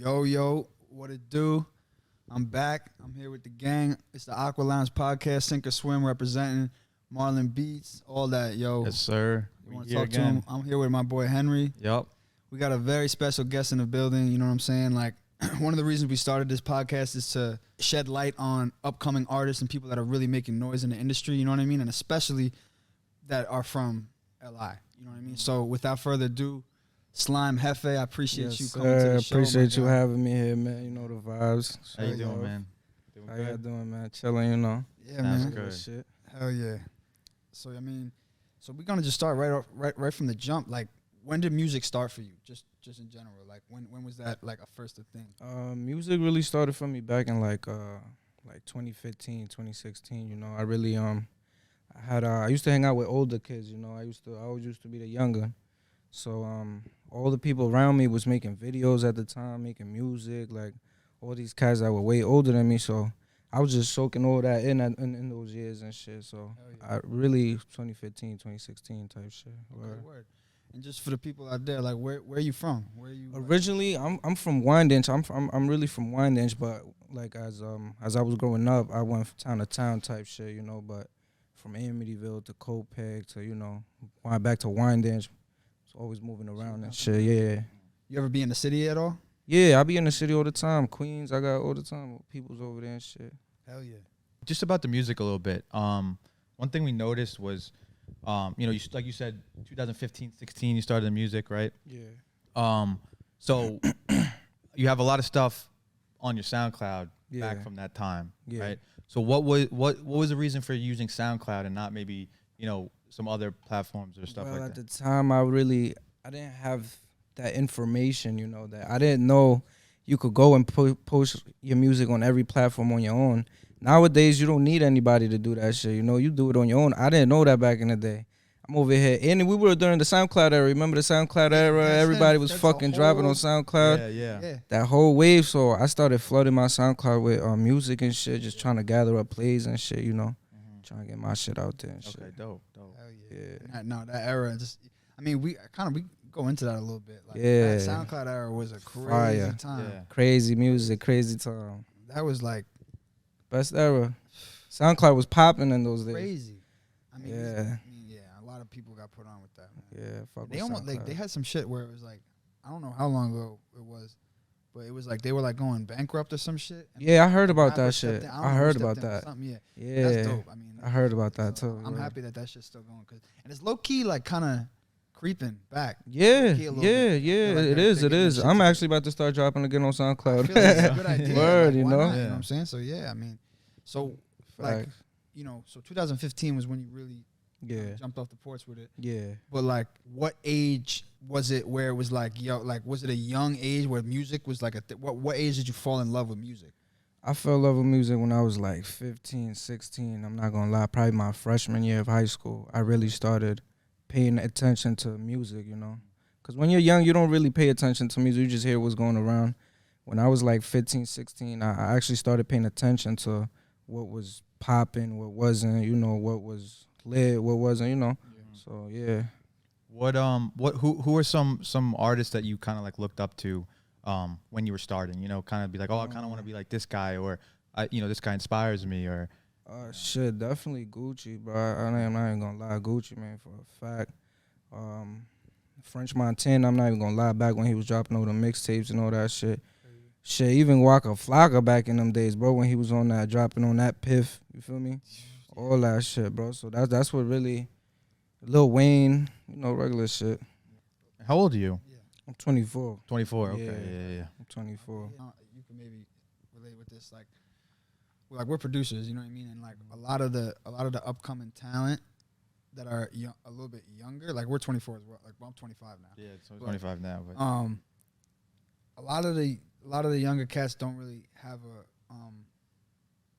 Yo, what it do? I'm back. I'm here with the gang. It's the Aqua podcast, Sink or Swim, representing Marlon Beats, all that, yo. Yes, sir. You want to talk to him? I'm here with my boy Henry. Yep. We got a very special guest in the building, you know what I'm saying? Like, one of the reasons we started this podcast is to shed light on upcoming artists and people that are really making noise in the industry, you know what I mean? And especially that are from LI, you know what I mean? So without further ado, SlimeJefe, I appreciate you coming to the show. Appreciate you having me here, man. You know the vibes. How you doing, man? How y'all doing, man? Chilling, you know. Yeah, That's man. good. Shit. Hell yeah. So I mean, so we're gonna just start right from the jump. Like, when did music start for you? Just in general. Like, when was that like a first thing? Music really started for me back in like 2015, 2016. You know, I really I used to hang out with older kids. You know, I always used to be the younger. So all the people around me was making videos at the time, making music, like all these guys that were way older than me. So I was just soaking all that in those years and shit. So Yeah. I really 2015, 2016 type shit. Okay, word. And just for the people out there, like, where are you from? Where are you? Originally, I'm from Wyandanch. I'm really from Wyandanch, but like as I was growing up, I went from town to town type shit, you know. But from Amityville to Copiague to, you know, back to Wyandanch. Always moving around and shit, yeah. You ever be in the city at all? Yeah, I be in the city all the time. Queens, I got all the time. People's over there and shit. Hell yeah. Just about the music a little bit. One thing we noticed was, you know, like you said, 2015, 16, you started the music, right? Yeah. So you have a lot of stuff on your SoundCloud Yeah. back from that time, Yeah. right? So what was the reason for using SoundCloud and not maybe, you know, some other platforms or stuff Well, like at that? the time, I didn't have that information, you know, that I didn't know you could go and post your music on every platform on your own. Nowadays, you don't need anybody to do that shit, you know, you do it on your own. I didn't know that back in the day. I'm over here, and we were during the SoundCloud era. Remember the SoundCloud era? Everybody was fucking dropping on SoundCloud. Yeah. That whole wave, so I started flooding my SoundCloud with music and shit, just trying to gather up plays and shit, you know, trying to get my shit out there and shit. Okay, dope. Hell yeah. Yeah. No, that era just. I mean, we go into that a little bit. Like, Yeah. that SoundCloud era was a crazy Fire. time. Yeah. Crazy music, crazy time. That was like Best era. SoundCloud was popping in those days. crazy. I mean, Yeah. a lot of people got put on with that, man. Yeah, fuck They with almost like SoundCloud. they had some shit where it was like, I don't know how long ago it was, but it was like they were like going bankrupt or some shit. And Yeah, I heard about rapper that stepped shit. in. don't know I who heard stepped about in for that. something, yeah. Yeah, That's dope. I mean, I heard about that so too. I'm yeah. happy that shit's still going, and it's low key like kind of creeping back. Yeah, Low-key a little bit. yeah, Feel like it they're is. It getting is. shit I'm together. actually about to start dropping again on I SoundCloud. feel like it's a good idea. Word, like, you why know? not? You Yeah. know what I'm saying? So yeah, I mean, so like, Facts. you know, so 2015 was when you really Yeah, jumped off the porch with it. yeah. But like, what age was it where it was like, yo, like, was it a young age where music was like what age did you fall in love with music? I fell in love with music when I was like 15, 16. I'm not gonna lie, probably my freshman year of high school. I really started paying attention to music, you know. Because when you're young, you don't really pay attention to music. You just hear what's going around. When I was like 15, 16, I actually started paying attention to what was popping, what wasn't, you know, what was lit, what wasn't, you know. So, yeah. Who are some artists that you kind of like looked up to when you were starting, you know, kind of be like, oh, I kind of want to be like this guy, or you know, this guy inspires me, or Shit, definitely Gucci, bro. I'm not even gonna lie, Gucci, man, for a fact. French Montana, I'm not even gonna lie, back when he was dropping all the mixtapes and all that shit. Shit, even Waka Flocka back in them days, bro, when he was on that, dropping on that Piff, you feel me? All that shit, bro. So that's what really, Lil Wayne, you know, regular shit. how old are you? I'm 24. 24. Okay, Yeah. yeah. I'm 24. You can maybe relate with this, like we're producers, you know what I mean, and like a lot of the upcoming talent that are a little bit younger, like we're 24 as well. Like, well, I'm 25 now. Yeah, it's 25 now, but A lot of the younger cats don't really have a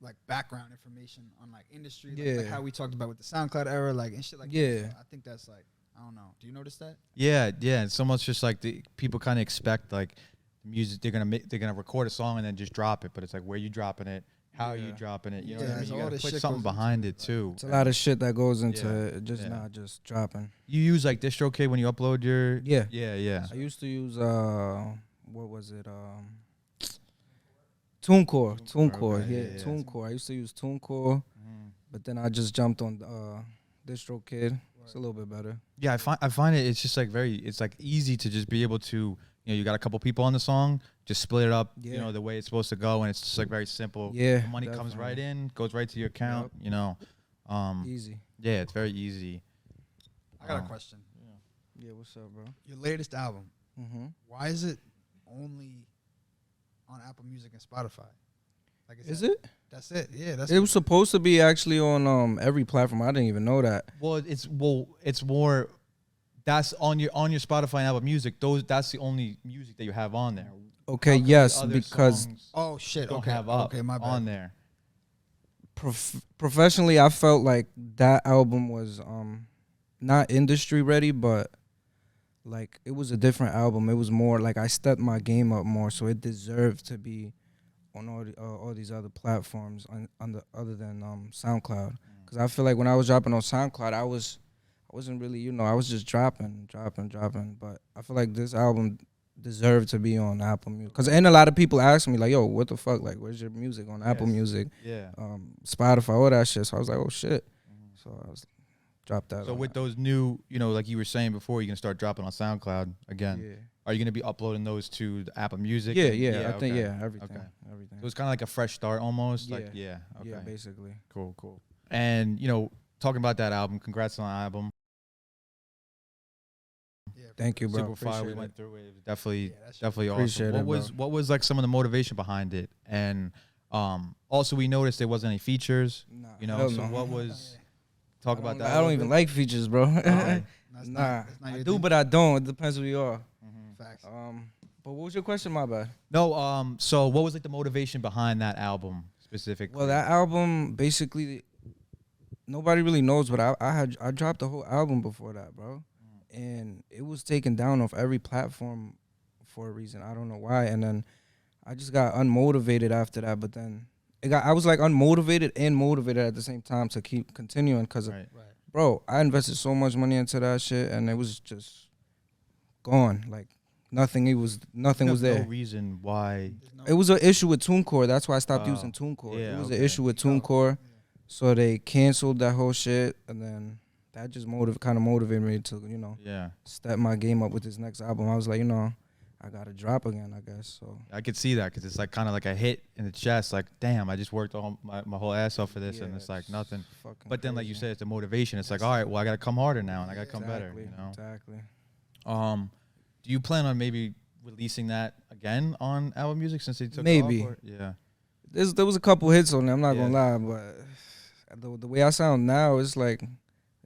like background information on like industry, like how we talked about with the SoundCloud era, like and shit like that. Yeah. So I think that's like, I don't know. Do you notice that? yeah. And so much just like the people kind of expect like the music they're gonna record a song and then just drop it, but it's like where you dropping it, how are you dropping it, you know what I Yeah, mean? all You gotta this put shit something goes behind into it too. It's a lot of shit that goes into Yeah. it, just Yeah. not just dropping. You use like DistroKid when you upload your Yeah. yeah. I used to use what was it? TuneCore, right, yeah, yeah. TuneCore. I used to use TuneCore, but then I just jumped on DistroKid. It's a little bit better. Yeah, I find it's just like it's like easy to just be able to, you know, you got a couple people on the song, just split it up, you know, the way it's supposed to go, and it's just like very simple. Yeah, the money comes right in, goes right to your account, Yep. you know. Easy. Yeah, it's very easy. I got a question. Yeah, what's up, bro? Your latest album, Mm-hmm. why is it only on Apple Music and Spotify? Like, Is it? That's it. Yeah, that's It was supposed to be actually on every platform. I didn't even know that. Well, it's more. That's on your Spotify and Apple Music. That's the only music that you have on there. Okay, How come the yes, other because songs Oh shit. don't Okay. have up Okay, my bad. on there. professionally, I felt like that album was not industry ready, but like it was a different album. It was more like I stepped my game up more, so it deserved to be on all these other platforms other than SoundCloud. Because I feel like when I was dropping on SoundCloud, I wasn't really, you know, I was just dropping. But I feel like this album deserved to be on Apple Music. Because and a lot of people ask me like, yo, what the fuck? Like, where's your music on Apple Music? Yeah. Spotify, all that shit. So I was like, oh shit. So I was dropped that. So on with that. those new, you know, like you were saying before, you're gonna start dropping on SoundCloud again. Yeah. Are you gonna be uploading those to the Apple Music? Yeah, And- I think okay. everything. Okay. Everything. So it's kind of like a fresh start almost. Yeah. Like yeah. Okay. Yeah, basically. Cool. And you know, talking about that album, congrats on the album. Yeah, Thank you, bro. Super fire. We Appreciate went it. through it. It was definitely that's definitely Appreciate awesome. it, What was like some of the motivation behind it? And also we noticed there wasn't any features. Nah, You know, hell so no. what was talk about that? I don't even like features, bro. That's Nah, not I your do, thing? but I don't. It depends who you are. Facts. But what was your question? My bad. No. So what was like the motivation behind that album specifically? Well, that album basically nobody really knows, but I dropped the whole album before that, bro, and it was taken down off every platform for a reason. I don't know why, and then I just got unmotivated after that. But then I was like unmotivated and motivated at the same time to keep continuing because, Right. bro, I invested so much money into that shit, and it was just gone. Like nothing. Nothing was there. No reason why. It was an issue with TuneCore. That's why I stopped Oh, using TuneCore. yeah, It was okay. an issue with TuneCore. So they canceled that whole shit. And then that just kind of motivated me to, you know, Yeah. step my game up with this next album. I was like, you know, I got to drop again, I guess. So I could see that because it's like kind of like a hit in the chest. Like, damn, I just worked all my whole ass off for this, and Yeah, it's like it's nothing. fucking But then, like you crazy. said, it's the motivation. It's like, all right, well, I got to come harder now, and I got to come better. Exactly, You know. Exactly. Do you plan on maybe releasing that again on Apple Music since they took Maybe. it off? Yeah. There was a couple hits on there. I'm not Yeah. gonna lie, but the way I sound now, it's like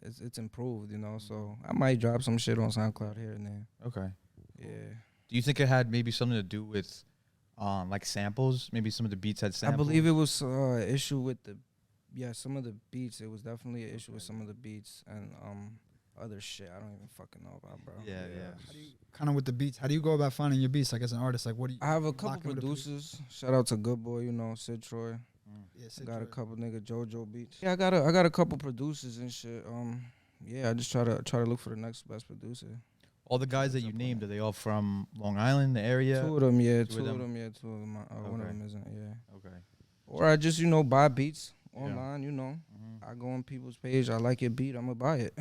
it's improved, you know. So I might drop some shit on SoundCloud here and there. Okay. Yeah. Do you think it had maybe something to do with, like samples? Maybe some of the beats had samples. I believe it was an issue with some of the beats. It was definitely an issue with some of the beats and other shit. I don't even fucking know about, bro. Yeah. Kind of with the beats. How do you go about finding your beats? Like as an artist, like what do you? I have a lock couple in with the producers. Shout out to Good Boy, you know, Sid Troy. Yeah, I Sid got a Troy. couple nigga JoJo beats. Yeah, I got a couple producers and shit. Yeah, I just try to look for the next best producer. All the guys that you named, are they all from Long Island, the area? Two of them, yeah. Two of them? Two of them. One of Okay. them isn't, yeah. Okay. Or I just, you know, buy beats Yeah. online, you know. Mhm. I go on people's page. I like your beat. I'm going to buy it.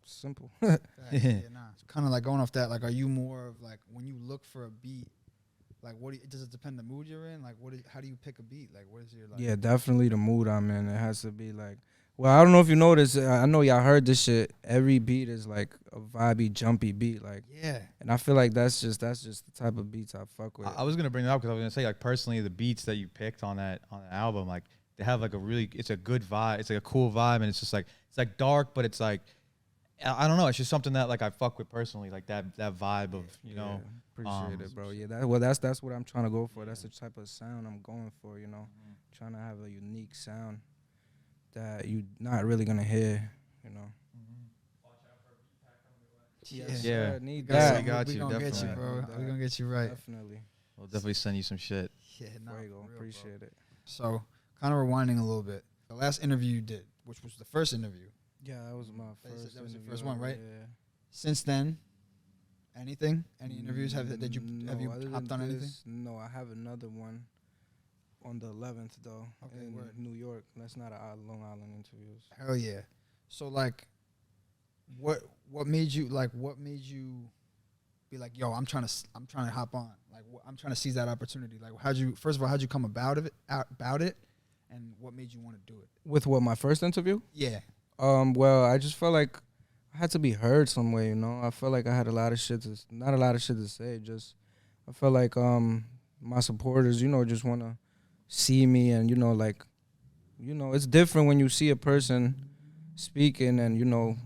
Simple. Facts. Yeah, nah. It's kind of like going off that. Like, are you more of like when you look for a beat? Like, does it depend the mood you're in? Like, how do you pick a beat? Like, what is your like? Yeah, definitely the mood I'm in. It has to be like, well, I don't know if you noticed. I know y'all heard this shit. Every beat is like a vibey, jumpy beat. Like, Yeah. and I feel like that's just the type of beats I fuck with. I was gonna bring it up because I was gonna say like personally the beats that you picked on that album, like they have like it's a good vibe. It's like a cool vibe, and it's just like dark, but it's like I don't know. It's just something that like I fuck with personally, like that vibe of you know. Appreciate it, bro. Yeah, that's what I'm trying to go for. That's the type of sound I'm going for. You know, trying to have a unique sound that you not really gonna hear. You know. Yes, Yeah. sir, need We that. got we you, gonna get you, definitely. bro. Need We that. gonna get you right. Definitely. We'll definitely send you some shit. Yeah, nah, There you go. for real, bro. Appreciate it. So, kind of rewinding a little bit. The last interview you did, which was the first interview. Yeah, that was my That was first. your interview first one, ever, right? Yeah. Since then, anything? Any interviews have you No, other hopped than on anything? this, no, I have another one. On the 11th though, Okay, in word. New York. That's not a Long Island interviews. Hell yeah. So like, what made you be like, yo, I'm trying to hop on. Like, I'm trying to seize that opportunity. Like, first of all, how'd you come about it, and what made you want to do it? With what, my first interview? Yeah. Well, I just felt like I had to be heard some way, you know. I felt like I had not a lot of shit to say. Just I felt like my supporters, you know, just want to see me, and you know, like, you know, it's different when you see a person speaking and you know,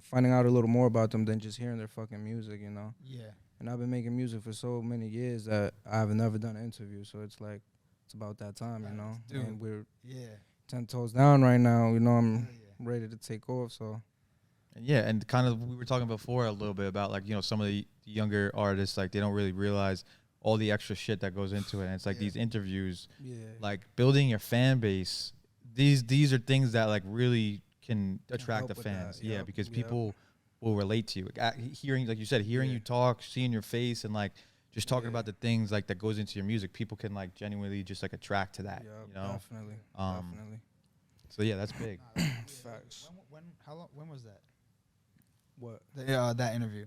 finding out a little more about them than just hearing their fucking music, you know. Yeah. And I've been making music for so many years that I've never done an interview, so it's like it's about that time, you know. Dude. And we're Yeah. 10 toes down right now, you know. I'm Hell yeah. ready to take off, so. Yeah, and kind of we were talking before a little bit about like, you know, some of the younger artists, like they don't really realize all the extra shit that goes into it. And it's like these interviews, like building your fan base. These are things that like really can attract the fans. Yeah, because people will relate to you. Hearing, like you said, hearing you talk, seeing your face, and like just talking about the things like that goes into your music, people can like genuinely just like attract to that. You know, definitely. So yeah, that's big. Facts. When was that? What? That interview.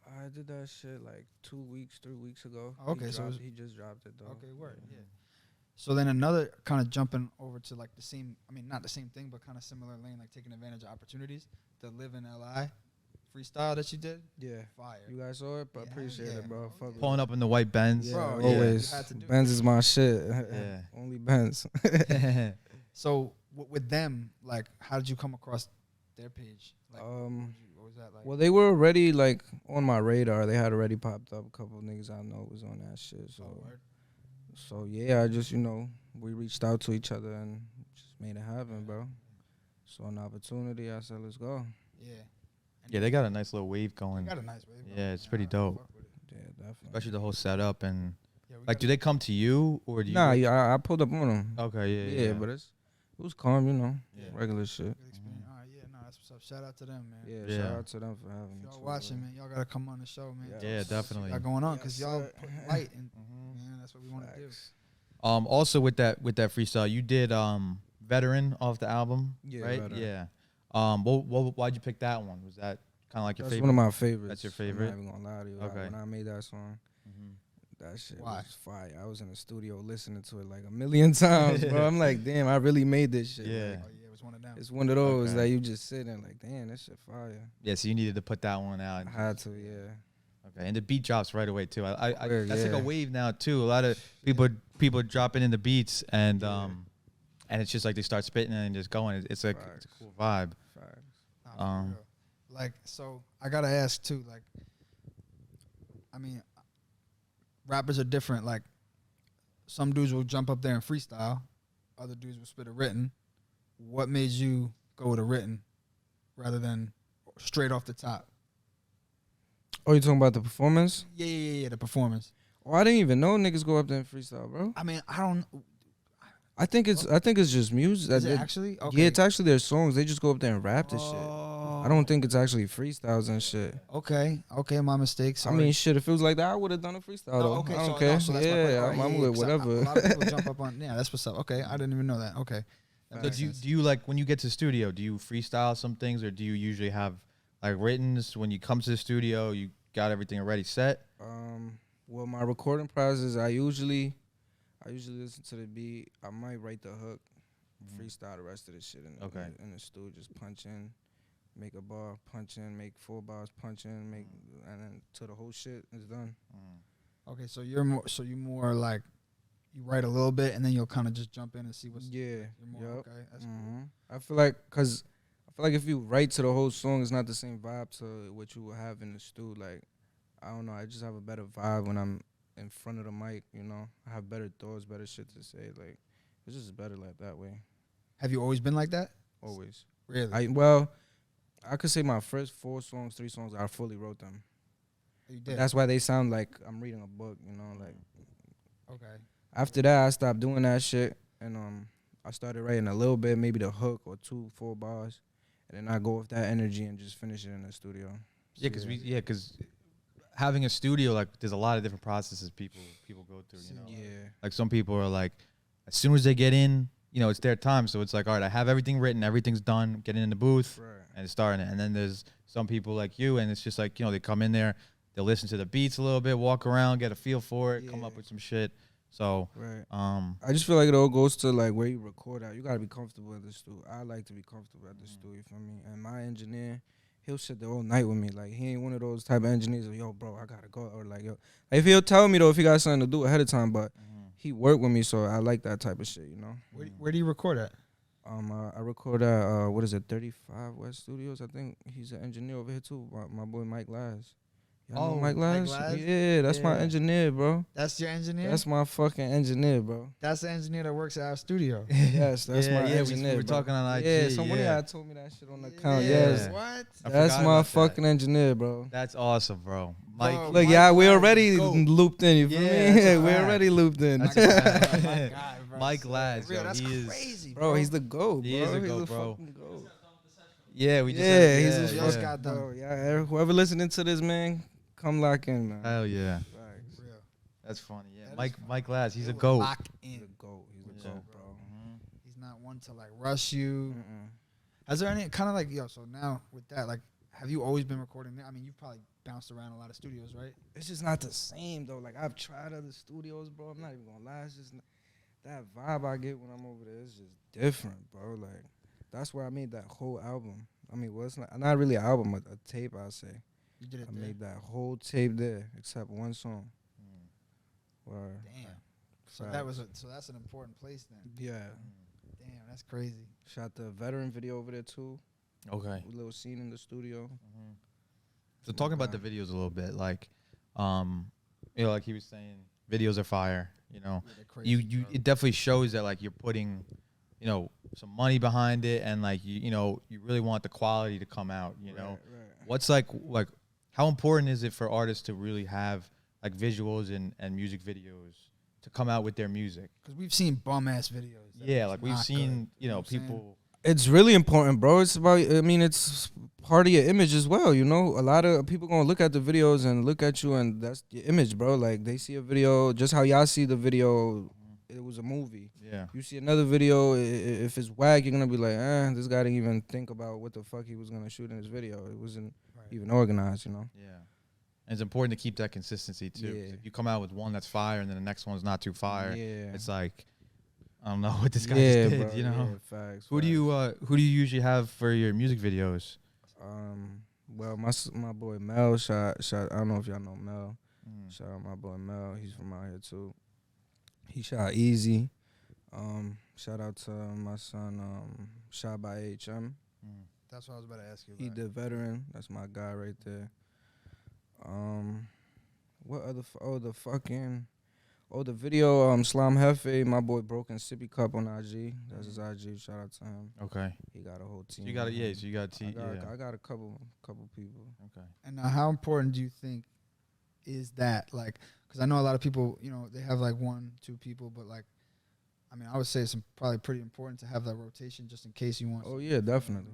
I did that shit like 2 weeks, 3 weeks ago. Okay, so he just dropped it though. Okay, word. Yeah. So then another kind of jumping over to like the same, I mean, not the same thing, but kind of similar lane, like taking advantage of opportunities. The Live in LI freestyle that you did. Yeah. Fire. You guys saw it? But Yeah, appreciate yeah. it, bro. Fuck with Pulling it. up in the white Benz. Yeah, Bro, always. you had to do Benz it. is my shit. Yeah. Only Benz. So with them, like, how did you come across their page? Like, what was that like? Well, they were already like on my radar. They had already popped up. A couple of niggas I know was on that shit. So, so yeah, I just, you know, we reached out to each other and just made it happen, bro. So an opportunity, I said, let's go. Yeah. Yeah, they got a nice little wave going. They got a nice wave. Yeah, it's pretty dope. Yeah, definitely. Especially the whole setup and Yeah, like, do they come to you or do you? Nah, yeah, I pulled up on them. Okay, Yeah, but it was calm, you know, Yeah. regular shit. Good experience. All right, yeah, no, that's what's up. Shout out to them, man. Yeah, shout out to them for having me. If y'all too, watching, bro. man, y'all gotta come on the show, man. Yeah, definitely. Y'all going on because Yes, y'all sir. put light and man, that's what we want to do. Facts. Also with that freestyle, you did Veteran off the album, Yeah, right? Veteran. Yeah. Why'd you pick that one? Was that kind of like your That's favorite? one of my favorites. That's your favorite? I'm not even gonna lie to you. Okay. When I made that song, that shit Why? was fire. I was in the studio listening to it like a million times, bro. I'm like, damn, I really made this shit. Yeah. Like, Oh yeah, it was one of them. it's one of those Okay. that you just sit and like, damn, that shit fire. Yeah, so you needed to put that one out. I had to, yeah. Okay, and the beat drops right away too. I Weird, that's like a yeah. wave now too. A lot of people dropping in the beats and it's just like they start spitting and just going. It's like it's a cool vibe. Facts. Nah, for real. Like, so I gotta ask too. Like, I mean, rappers are different. Like, some dudes will jump up there and freestyle, other dudes will spit a written. What made you go with a written rather than straight off the top? Oh, you talking about the performance? Yeah, the performance. Oh, I didn't even know niggas go up there and freestyle, bro. I mean, I don't. I think it's just music. Is it actually? Okay. Yeah, it's actually their songs. They just go up there and rap this shit. Oh. I don't think it's actually freestyles and shit. Okay, my mistake. Sorry. I mean, shit, if it was like that, I would have done a freestyle, though. Okay, I don't so, care. no, so that's my yeah, point. I'm Yeah, with 'cause whatever. A lot of people jump up on. Yeah, that's what's up. Okay, I didn't even know that. Okay. That So makes do sense. you like when you get to the studio? Do you freestyle some things or do you usually have like writtens when you come to the studio? You got everything already set. Well, my recording process, I usually listen to the beat. I might write the hook, freestyle the rest of the shit in the studio. Just punch in, make a bar, punch in, make 4 bars, punch in, and then till the whole shit is done. Okay, so you're more like you write a little bit and then you'll kind of just jump in and see what's. Yeah. You're more, Yep. okay. That's cool. I feel like if you write to the whole song, it's not the same vibe to what you will have in the studio. Like, I don't know. I just have a better vibe when I'm in front of the mic. You know, I have better thoughts, better shit to say. Like, it's just better like that way. Have you always been like that? Always. Really? I could say my first 3 songs, I fully wrote them. You But did. that's why they sound like I'm reading a book. You know, like Okay. after that, I stopped doing that shit, and I started writing a little bit, maybe the hook or 4 bars, and then I go with that energy and just finish it in the studio. Yeah, because having a studio, like there's a lot of different processes people go through. You know, Yeah. like some people are like, as soon as they get in, you know, it's their time. So it's like, all right, I have everything written, everything's done, getting in the booth Right. and starting it. And then there's some people like you, and it's just like, you know, they come in there, they'll listen to the beats a little bit, walk around, get a feel for it, come up with some shit. So, Right. I I just feel like it all goes to like where you record at. You gotta be comfortable at the studio. I like to be comfortable at the studio. You feel me? And my engineer, he'll sit there all night with me. Like he ain't one of those type of engineers. Like, yo, bro, I gotta go. Or like, yo, like, if he'll tell me though if he got something to do ahead of time. But he worked with me, so I like that type of shit. You know. Where do you record at? I record at what is it, 35 West Studios. I think he's an engineer over here too. My boy Mike Laz. Y'all know Mike Laz? Yeah, that's my engineer, bro. That's your engineer? That's my fucking engineer, bro. That's the engineer that works at our studio. Yes, that's my engineer. We were talking on IG. Yeah, somebody had told me that shit on the account. Yeah. Yes. What? That's my fucking engineer, bro. That's awesome, bro. Mike, Bro, Look, Mike yeah, we Laz already is GOAT. looped in. You feel Yeah, me? that's a We fact. already looped in. That's a fact. My guy, bro. Mike Laz, yo, That's he is crazy, Bro, he's the GOAT, bro. He is a He's GOAT, bro. fucking GOAT. Yeah, we just Yeah, he's yeah, a just fucking got done. bro. Yeah, whoever listening to this, man, come lock in, man. Hell yeah, Facts. Real. that's funny. Yeah, That is Mike Laz, he's a It was goat. Lock He's in. a GOAT. He's a Yeah. GOAT, bro. He's not one to like rush you. Mm-mm. Is there any kind of like so now with that, like, have you always been recording there? I mean, you've probably bounced around a lot of studios, right? It's just not the same though. Like I've tried other studios, bro. I'm not even gonna lie. It's just that vibe I get when I'm over there is just different, bro. Like that's where I made that whole album. I mean, well, it's not really an album, a tape. I say You did it I there. made that whole tape there except one song. Word. Damn. So Facts. that was so that's an important place then. Yeah. Damn, that's crazy. Shot the veteran video over there too. Okay. A little scene in the studio. So talking about the videos a little bit, like, you know, like he was saying, videos are fire. You know, Yeah, they're crazy, you bro. it definitely shows that like you're putting, you know, some money behind it, and like you know you really want the quality to come out. You know, Right. what's like how important is it for artists to really have like visuals and music videos to come out with their music? Because we've seen bum ass videos. that Yeah, is like we've not seen, good, you know, what I'm saying? people. It's really important, bro. It's about, I mean, it's part of your image as well, you know? A lot of people gonna look at the videos and look at you, and that's your image, bro. Like, they see a video, just how y'all see the video, it was a movie. Yeah. You see another video, if it's whack, you're gonna be like, this guy didn't even think about what the fuck he was gonna shoot in his video. It wasn't even organized, you know? Yeah. And it's important to keep that consistency too. 'Cause Yeah. if you come out with one that's fire and then the next one's not too fire, Yeah. it's like, I don't know what this guy Yeah, just did, bro, you know? yeah, facts, Who do you usually have for your music videos? Well, my boy Mel shot. I don't know if y'all know Mel. Mm. Shout out my boy Mel. He's from out here too. He shot Easy. Shout out to my son. Shot by HM. That's what I was about to ask you about. He the veteran. That's my guy right there. What other? The video. SlimeJefe. My boy Broken Sippy Cup on IG. That's his IG. Shout out to him. Okay. He got a whole So team. you got so you got I got a couple people. Okay. And now, how important do you think is that? Like, because I know a lot of people, you know, they have like 1, 2 people, but like, I mean, I would say it's probably pretty important to have that rotation just in case you want. Oh yeah, definitely.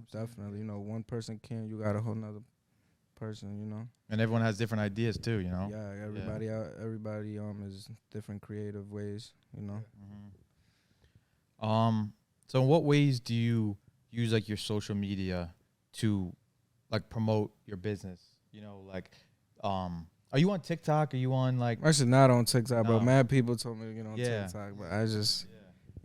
You know, one person can, you got a whole nother person. You know. And everyone has different ideas too, you know? Yeah, everybody is different creative ways, you know. So in what ways do you use like your social media to like promote your business? You know, like are you on TikTok? Are you on like I'm actually not on TikTok, bro. No. Mad people told me to get on Yeah. TikTok, but I just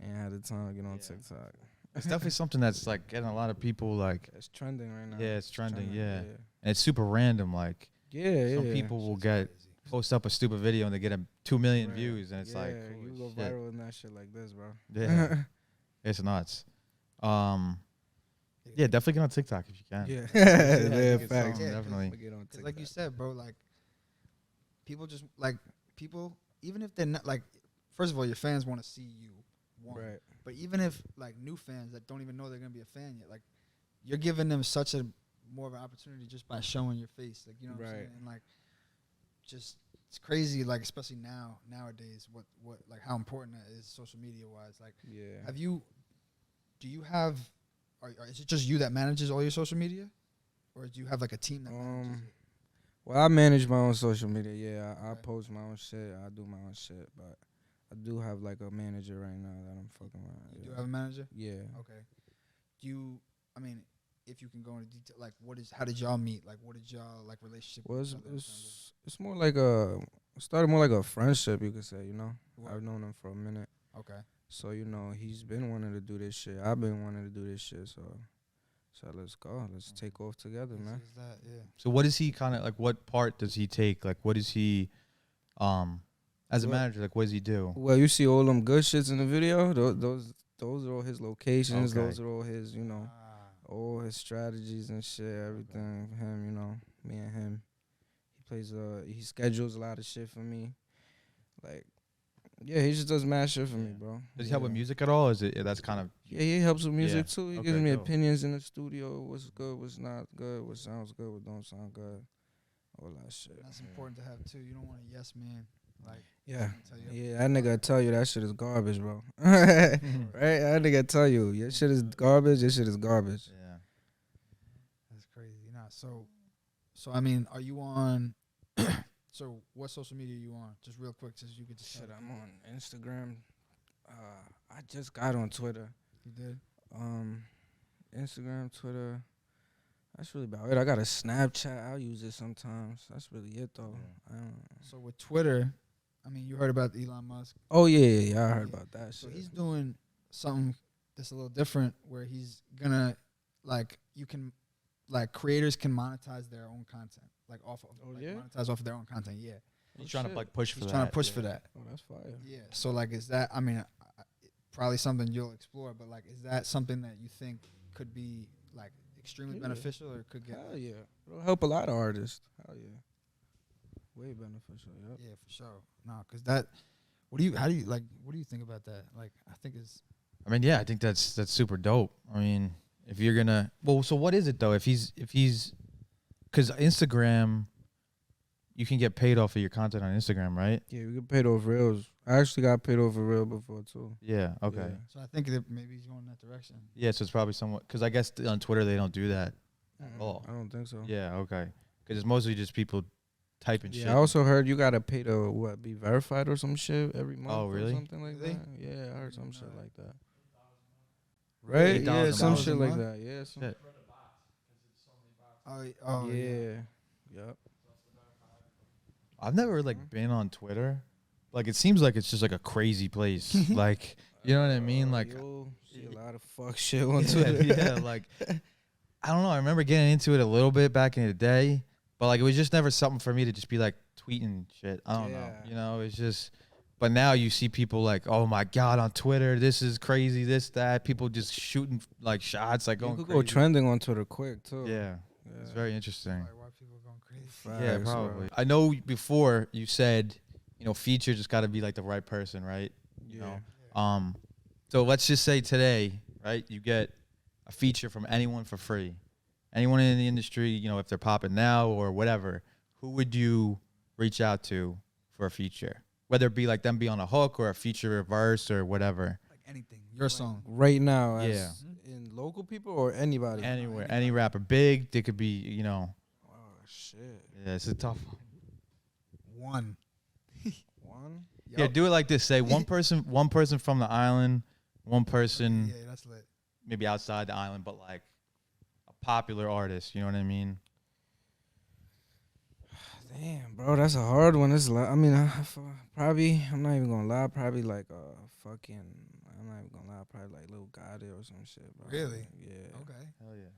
ain't had the time to get on TikTok. it's definitely something that's like getting a lot of people like It's trending right now. yeah, it's trending, yeah. Yeah, And it's super random, like yeah. some people will post up a stupid video and they get 2 million views and it's like you holy go shit. viral in that shit like this, bro. Yeah. It's nuts. Yeah, definitely get on TikTok if you can. Yeah, Yeah, yeah, facts. Yeah, definitely. Get on Because TikTok. like you said, bro, like people just like people, even if they're not like, first of all, your fans want to see you. One. Right. But even if like new fans that don't even know they're gonna be a fan yet, like you're giving them such a more of an opportunity just by showing your face, like, you know what I'm Right. saying? And like, just it's crazy, like especially nowadays, what like how important that is social media wise. Like, Yeah. do you have, or is it just you that manages all your social media, or do you have like a team that manages it? Well, I manage my own social media. Yeah, I Okay. post my own shit. I do my own shit, but I do have like a manager right now that I'm fucking with. You Yeah. do have a manager? Yeah. Okay. Do you? I mean, if you can go into detail, like, how did y'all meet? Like, what did y'all like relationship Well, with each other in terms it's more like it started more like a friendship, you could say. of? I've known him for a minute, Okay. so he's been wanting to do this shit. I've been wanting to do this shit, so let's go. Let's take off together, man. Is that yeah? So what is he kind of like? What part does he take? Like, what is he, as a Well- manager? Like, what does he do? Well, you see all them good shits in the video. Those are all his locations. Okay. Those are all his, Ah, all his strategies and shit. Everything him, me and him. He schedules a lot of shit for me. Like, yeah, he just does mad shit for me, Yeah. bro. Does he help with Yeah. music at all? Is it that's kind of Yeah, he helps with music Yeah. too. He Okay, gives me dope. opinions in the studio. What's good, what's not good, what sounds good, what don't sound good, all that shit. that's important to have too. You don't want a yes man. Like, Yeah, tell you. yeah, that nigga tell you that shit is garbage, bro. Right? That nigga tell you your shit is garbage. Your shit is garbage. Yeah. That's crazy. Nah, so I mean, are you on? So what social media are you on? Just real quick, since you could just Shit, tell I'm on Instagram. I just got on Twitter. You did. Instagram, Twitter. That's really about it. I got a Snapchat. I'll use it sometimes. That's really it though. Yeah. I don't. So with Twitter, I mean, you heard about Elon Musk. Oh yeah. I heard Yeah. about that So shit. he's doing something that's a little different, where he's gonna creators can monetize their own content, like off of monetize off of their own content. Yeah, He's trying to like push for he's that. trying to push for that. Oh, that's fire. Yeah. So like, is that? I mean, probably something you'll explore, but like, is that something that you think could be like extremely Yeah. beneficial, or could get? Hell yeah. It'll help a lot of artists. Hell yeah. Way beneficial. Yep. Yeah, for sure. No, because that. What do you think about that? Like, I think it's. I mean, yeah, I think that's super dope. I mean, if you're gonna, well, so what is it though? If he's, because Instagram, you can get paid off of your content on Instagram, right? Yeah, we get paid off reels. I actually got paid off for real before too. Yeah. Okay. Yeah. So I think that maybe he's going in that direction. Yeah. So it's probably somewhat because I guess on Twitter they don't do that at all. I don't think so. Yeah. Okay. Because it's mostly just people typing shit. Yeah, I also heard you gotta pay to be verified or some shit every month. Oh, really? Or something like Really? that. Yeah, I heard some shit like that. Really? Right? Yeah, $8,000 some a shit like month? that. Yeah. Some, Shit. Oh yeah. yeah. Yep. I've never like been on Twitter. Like it seems like it's just like a crazy place. Like you know what I mean? Like You'll see a lot of fuck shit on yeah, Twitter. yeah, like I don't know. I remember getting into it a little bit back in the day, but like it was just never something for me to just be like tweeting shit. I don't know. Yeah. You know, it's just. But now you see people like, oh my god, on Twitter, this is crazy, this that. People just shooting like shots, like You going could crazy. go trending on Twitter quick too. Yeah, it's very interesting. Like, why people are going crazy? Yeah, Facts, bro. probably. I know before you said, feature just got to be like the right person, right? You Yeah. know. So let's just say today, right? You get a feature from anyone for free. Anyone in the industry, if they're popping now or whatever, who would you reach out to for a feature? Whether it be like them be on a hook or a feature verse or whatever. Like anything. Your song. Right now, as Yeah. in local people or anybody. Anywhere, any rapper, big, they could be, Oh shit. Yeah, it's a tough one. One. Yeah, do it like this. Say one person from the island, one person Yeah, that's lit. maybe outside the island, but like a popular artist. You know what I mean? Damn, bro, that's a hard one. It's like, I mean, probably, I'm not even gonna lie, probably like I'm not even gonna lie, probably like Lil Gotti or some shit, bro. Really? Yeah. Okay. Hell yeah.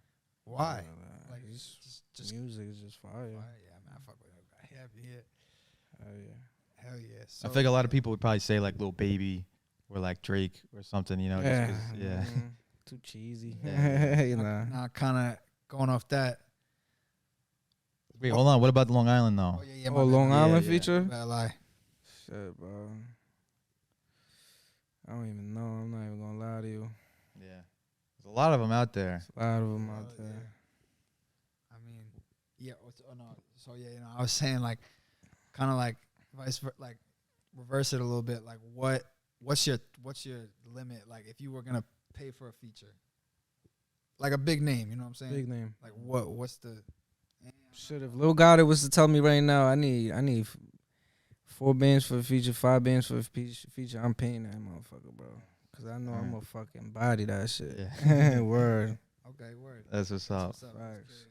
Why? Like, Like, just music is just fire. yeah, man, I fuck with that guy. Yeah. Hell yeah. Hell yeah. I So, think a lot of people would probably say like Lil Baby or like Drake or something. Just 'cause, yeah. Too cheesy. Yeah. You know. now kind of going off that. Wait, hold on. What about Long Island though? Oh yeah, Oh, Long Island yeah. feature? Bad lie. Shit, bro. I don't even know. I'm not even gonna lie to you. Yeah. There's a lot of them out there. There's a lot of them out Yeah. there. I mean, yeah. Oh no. So yeah, I was saying like, kind of like like reverse it a little bit. Like, what's your limit? Like, if you were gonna pay for a feature, like a big name, you know what I'm saying? Big name. Like, what's the Shit, if Lil Goddard was to tell me right now, I need 4 bands for a feature, 5 bands for a feature, I'm paying that motherfucker, bro. Cause I know I'm gonna fucking body that shit. Yeah. Word. Okay, word. That's what's up. That's what's up. Facts.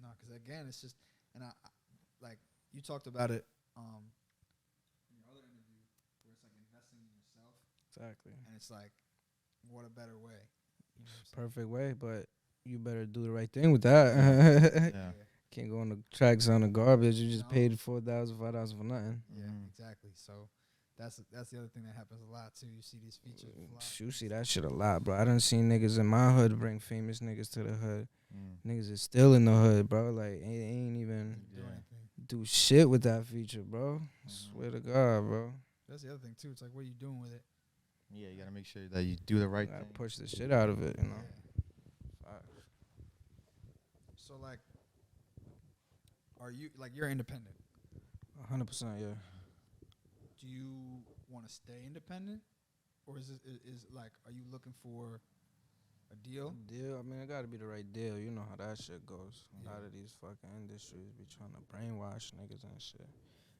No, because again, it's just, and I like you talked about it in your other interview, where it's like investing in yourself, Exactly. and it's like, what a better way. You know what I'm saying? Perfect way, but you better do the right thing with that. Yeah. Can't go on the tracks on the garbage. You just No. paid $4,000, $5,000 for nothing. Yeah, Mhm. exactly. So that's the other thing that happens a lot too. You see these features. You see that shit a lot, bro. I done seen niggas in my hood bring famous niggas to the hood. Mm. Niggas is still in the hood, bro. Like, ain't even Do Yeah. anything. do shit with that feature, bro. Swear to God, bro. That's the other thing too. It's like, what are you doing with it? Yeah, you gotta make sure that you do the right Gotta thing. push the shit out of it, you know. So like, are you like you're independent? 100%, yeah. Do you want to stay independent, or is like, are you looking for a deal? Deal. I mean, it gotta be the right deal. You know how that shit goes. A Yeah. lot of these fucking industries be trying to brainwash niggas and shit.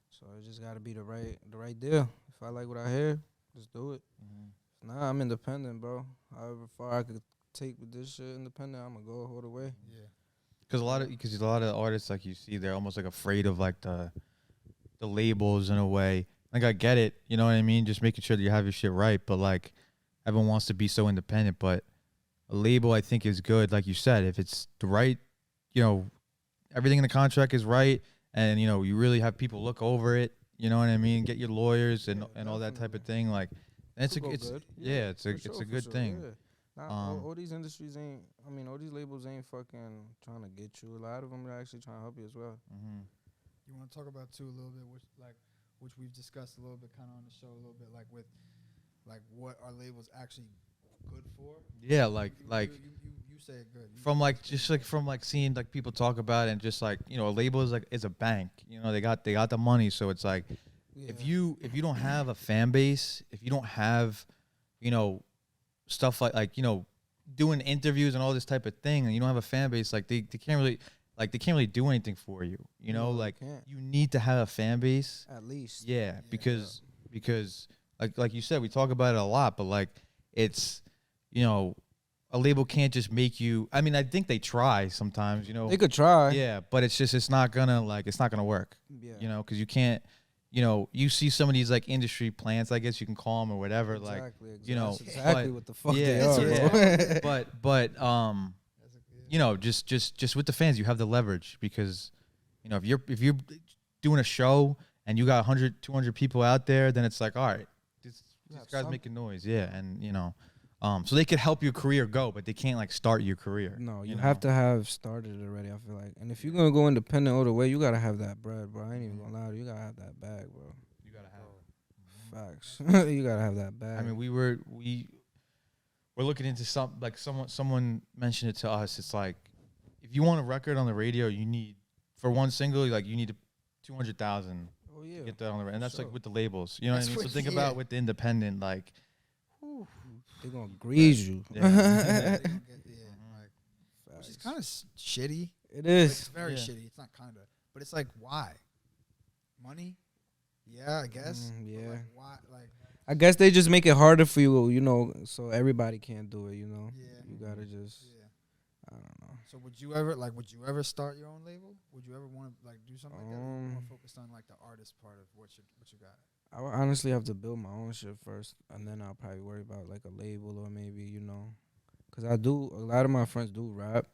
So it just gotta be the right deal. If I like what I hear, just do it. Mhm. If not, I'm independent, bro. However far I could take with this shit independent, I'ma go all the way. Yeah. Because a lot of artists, like you see, they're almost like afraid of like the labels in a way. Like I get it, you know what I mean? Just making sure that you have your shit right. But like everyone wants to be so independent. But a label, I think, is good. Like you said, if it's the right, you know, everything in the contract is right, and you know you really have people look over it. You know what I mean? Get your lawyers and all that type of thing. Like it's Could go it's good. yeah, it's For a sure, it's for a good sure, thing. yeah. Nah, Um, all these industries ain't. I mean, all these labels ain't fucking trying to get you. A lot of them are actually trying to help you as well. Mm-hmm. You want to talk about too a little bit, which we've discussed a little bit, kind of on the show a little bit, like with like what are labels actually good for? Yeah, like You say it good. from like just like from like seeing like people talk about it and just like, you know, a label is a bank. You know, they got the money, so it's like if you don't have a fan base, if you don't have, you know, stuff like you know, doing interviews and all this type of thing, and you don't have a fan base, like they can't really do anything for you. You know, No, they like can't. you need to have a fan base. At least. Yeah, because like you said, we talk about it a lot, but like it's, you know, a label can't just make you. I mean, I think they try sometimes, you know. They could try. Yeah, but it's not gonna work. Yeah. You know, because you can't. You know, you see some of these like industry plants, I guess you can call them or whatever. Exactly, Like, you know, that's exactly but- what the fuck yeah, they are, yeah. bro. but you know, just with the fans, you have the leverage because, you know, if you're doing a show and you got 100, 200 people out there, then it's like, all right, this have guy's some- making noise, yeah, and you know, so they could help your career go, but they can't like start your career. No, you know? have to have started it already, I feel like. And if you're gonna go independent all the way, you gotta have that bread, bro. I ain't even gonna lie to you. You gotta have that bag, bro. You gotta have. Facts. You gotta have that bag. I mean, we're looking into someone mentioned it to us. It's like if you want a record on the radio, you need for one single, like you need 200,000 oh yeah. to get that on the radio, and that's sure. like with the labels. You know what I That's mean? So what- think yeah. about with the independent, like. They're gonna grease you. Yeah. like, which is Facts. kind of shitty. It Like, is. it's very Yeah. shitty. It's not kind of, but it's like, why? Money? Yeah, I guess. But, Yeah. like, why? Like, I guess they just make it harder for you, you know, so everybody can't do it, you know. yeah. You gotta just Yeah. I don't know. So would you ever start your own label? Would you ever want to like do something like that? Or you more focused on like the artist part of what you got? I would honestly have to build my own shit first, and then I'll probably worry about like a label or maybe, you know, cause a lot of my friends do rap,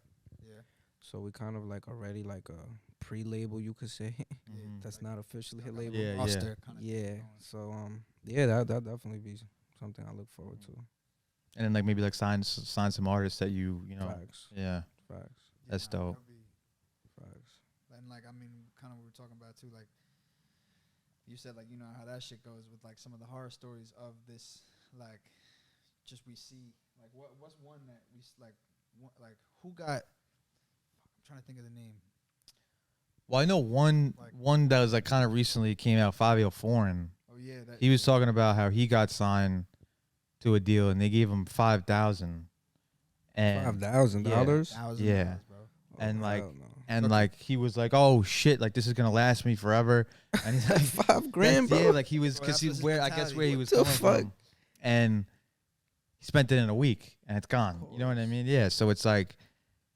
Yeah. so we kind of like already like a pre-label, you could say. Mhm. That's like- not officially a Like label. Yeah, roster kind of Yeah. So yeah, that definitely be something I look forward to. And then like maybe like sign some artists that you know. Facts. Yeah. Facts. That's dope. Facts. And like, I mean, kind of we were talking about too, like you said, like, you know how that shit goes with like some of the horror stories of this, like, just we see, like, what's one that we like who got? I'm trying to think of the name. Well, I know one Like- that was like kind of recently came out, Fabio Foreign. Oh yeah, that He was talking about how he got signed to a deal and they gave him 5,000. And $5,000. Yeah. $1,000, Yeah. bro. And, like, hell no. And like he was like, "Oh shit! Like this is gonna last me forever." And he's like, $5,000, bro. Yeah, like he was Bro, because that's he his I guess where he was What coming the fuck? from, and he spent it in a week, and it's gone. You know what I mean? Yeah. So it's like,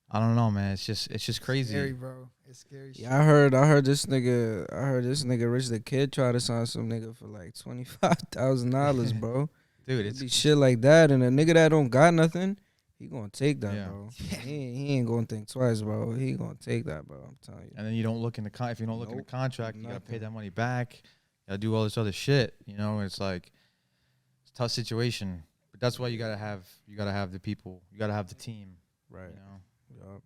I don't know, man. It's just crazy. Scary, bro. It's scary. Shit. Yeah, I heard this nigga Rich the Kid try to sign some nigga for like $25,000, bro. Dude, It it's be shit like that, and a nigga that don't got nothing, he gonna take that, Yeah. bro. He ain't gonna think twice, bro. He gonna take that, bro. I'm telling you. and then you don't look in the if you don't look in the Nope, contract, you gotta pay nothing. that money back. You gotta do all this other shit. You know, it's like it's a tough situation. But that's why you gotta have the people. You gotta have the team. Right. You know, Yup.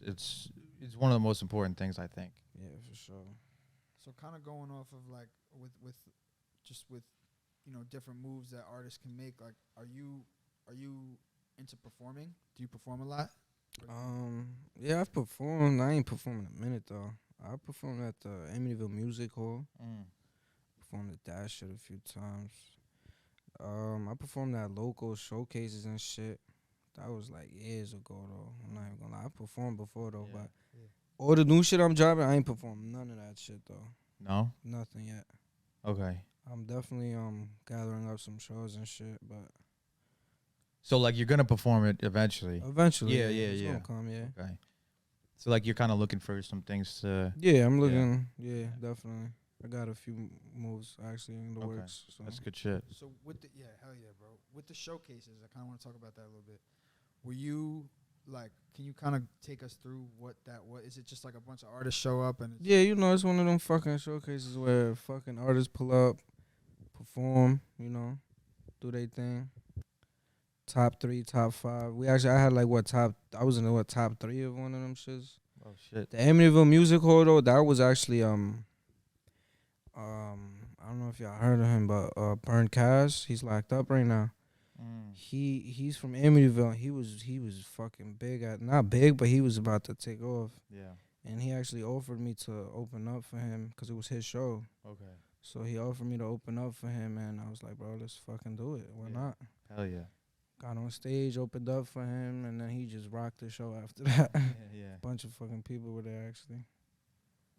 it's one of the most important things, I think. Yeah, for sure. So kind of going off of like with you know different moves that artists can make. Like, are you into performing? Do you perform a lot? Yeah, I've performed. I ain't performed in a minute though. I performed at the Amityville Music Hall. Performed at that shit a few times. I performed at local showcases and shit. That was like years ago though. I'm not even gonna lie. I performed before though, Yeah. but all the new shit I'm dropping, I ain't performed none of that shit though. No. Nothing yet. Okay. I'm definitely gathering up some shows and shit, but So like you're gonna perform it eventually. eventually, Yeah, it's yeah. gonna come, yeah. Okay. So like you're kind of looking for some things to. Yeah, I'm looking. Yeah, definitely. I got a few moves actually in the Okay. works. So. That's good shit. So with the hell yeah, bro. With the showcases, I kind of want to talk about that a little bit. Were you like, can you kind of take us through what that was? Is it just like a bunch of artists show up and? Yeah, you know, it's one of them fucking showcases where fucking artists pull up, perform, you know, do their thing. Top 3, top 5. I had like I was in the top 3 of one of them shits. Oh shit. The Amityville Music Hall though, that was actually I don't know if y'all heard of him, but Burn Cass, he's locked up right now. He's from Amityville. He was fucking big not big, but he was about to take off. Yeah. And he actually offered me to open up for him because it was his show. Okay. So he offered me to open up for him, and I was like, bro, let's fucking do it. Why Yeah. not? Hell yeah. Got on stage, opened up for him, and then he just rocked the show after that. Yeah. Bunch of fucking people were there actually.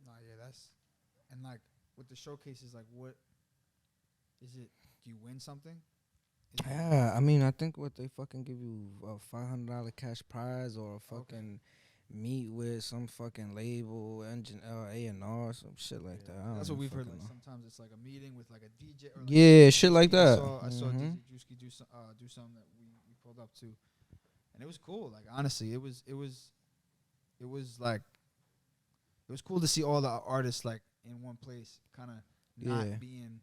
Nah, yeah, that's and like with the showcases, like what is it? Do you win something? Is it- Yeah, I mean, I think what they fucking give you a $500 cash prize or a fucking meet with some fucking label, A&R, some shit like that. I don't That's what even we've heard. fucking Like know. sometimes it's like a meeting with like a DJ. Or like Yeah, shit like I that. saw Mhm. DJ Drewski do something that we pulled up to, and it was cool. Like honestly, it was like it was cool to see all the artists like in one place, kind of not Yeah. being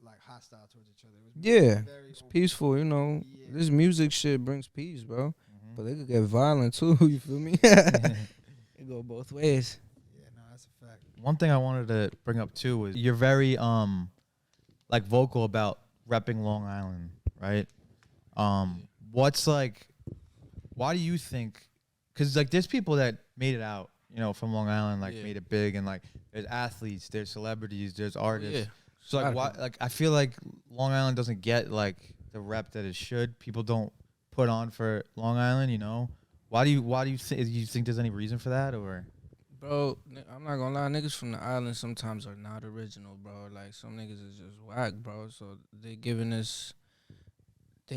like hostile towards each other. It was Yeah, very it's open. peaceful, you know. Yeah. This music shit brings peace, bro. Mhm. But they could get violent too, you feel me? It go both ways. Yeah, no, that's a fact. One thing I wanted to bring up too was you're very like vocal about repping Long Island, right? What's like, why do you think? Because like there's people that made it out, you know, from Long Island, like Yeah. made it big, and like there's athletes, there's celebrities, there's artists. yeah. So like Lot of why? people. Like I feel like Long Island doesn't get like the rep that it should. People don't put on for Long Island, you know. Why do you think there's any reason for that, or? Bro, I'm not gonna lie, niggas from the island sometimes are not original, bro. Like some niggas is just whack, bro. So they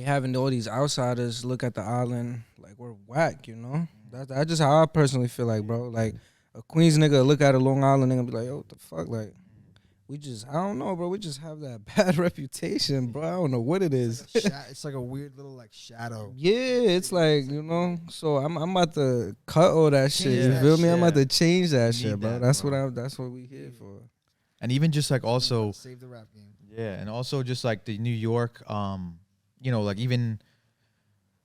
having all these outsiders look at the island like we're whack, you know. That's just how I personally feel like, bro. Like a Queens nigga look at a Long Island nigga and be like, yo, what the fuck, like. I don't know, bro. We just have that bad reputation, bro. I don't know what it is. It's like a weird little like shadow. Yeah, it's like, you know. So I'm about to cut all that shit. Change You that feel me? I'm shit. about to change that You shit, need bro. that, That's bro. that's what we here for. And even just like also, Save the rap game. yeah, and also just like the New York, you know, like even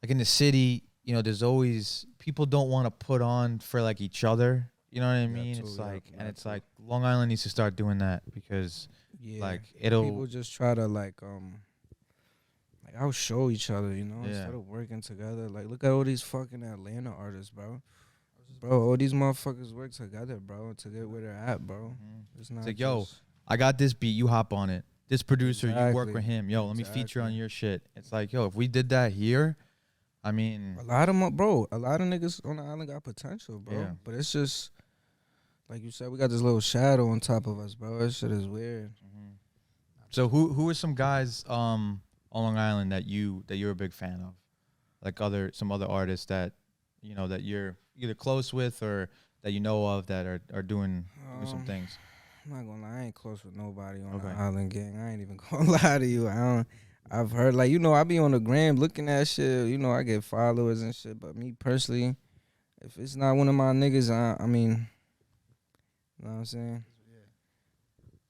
like in the city, you know, there's always people don't want to put on for like each other. You know what I mean? too, It's yeah, like, and that it's too. like Long Island needs to start doing that because Yeah, like it'll. people just try to like outshow each other, you know, Yeah. instead of working together. Like, look at all these fucking Atlanta artists, bro. Bro, all these motherfuckers work together, bro, to get where they're at, bro. Mhm. It's not like, yo, just- I got this beat, you hop on it. This producer, you work Exactly. with him. Yo, let me feature on Exactly. your shit. It's like, yo, if we did that here, I mean, a lot of niggas on the island got potential, bro. Yeah. But it's just like you said, we got this little shadow on top of us, bro. That shit is weird. So who are some guys on Long Island that you're a big fan of, like some other artists that that you're either close with or that you know of that are doing some things? I'm not gonna lie, I ain't close with nobody on Okay. the Island gang. I ain't even gonna lie to you. I've heard, like, I be on the gram looking at shit. I get followers and shit. But me personally, if it's not one of my niggas, I mean, you know what I'm saying?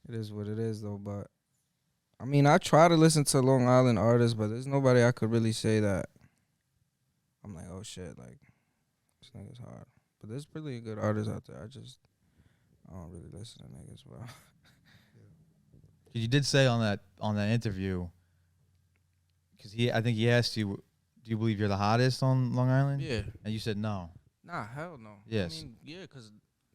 It is what it is, though. But I mean, I try to listen to Long Island artists, but there's nobody I could really say that I'm like, oh shit, like, this nigga's hard. But there's really good artists out there. I don't really listen to niggas, bro. You did say on that interview, because I think he asked you, do you believe you're the hottest on Long Island? Yeah. And you said no. Nah, hell no. Yes. I mean, yeah, because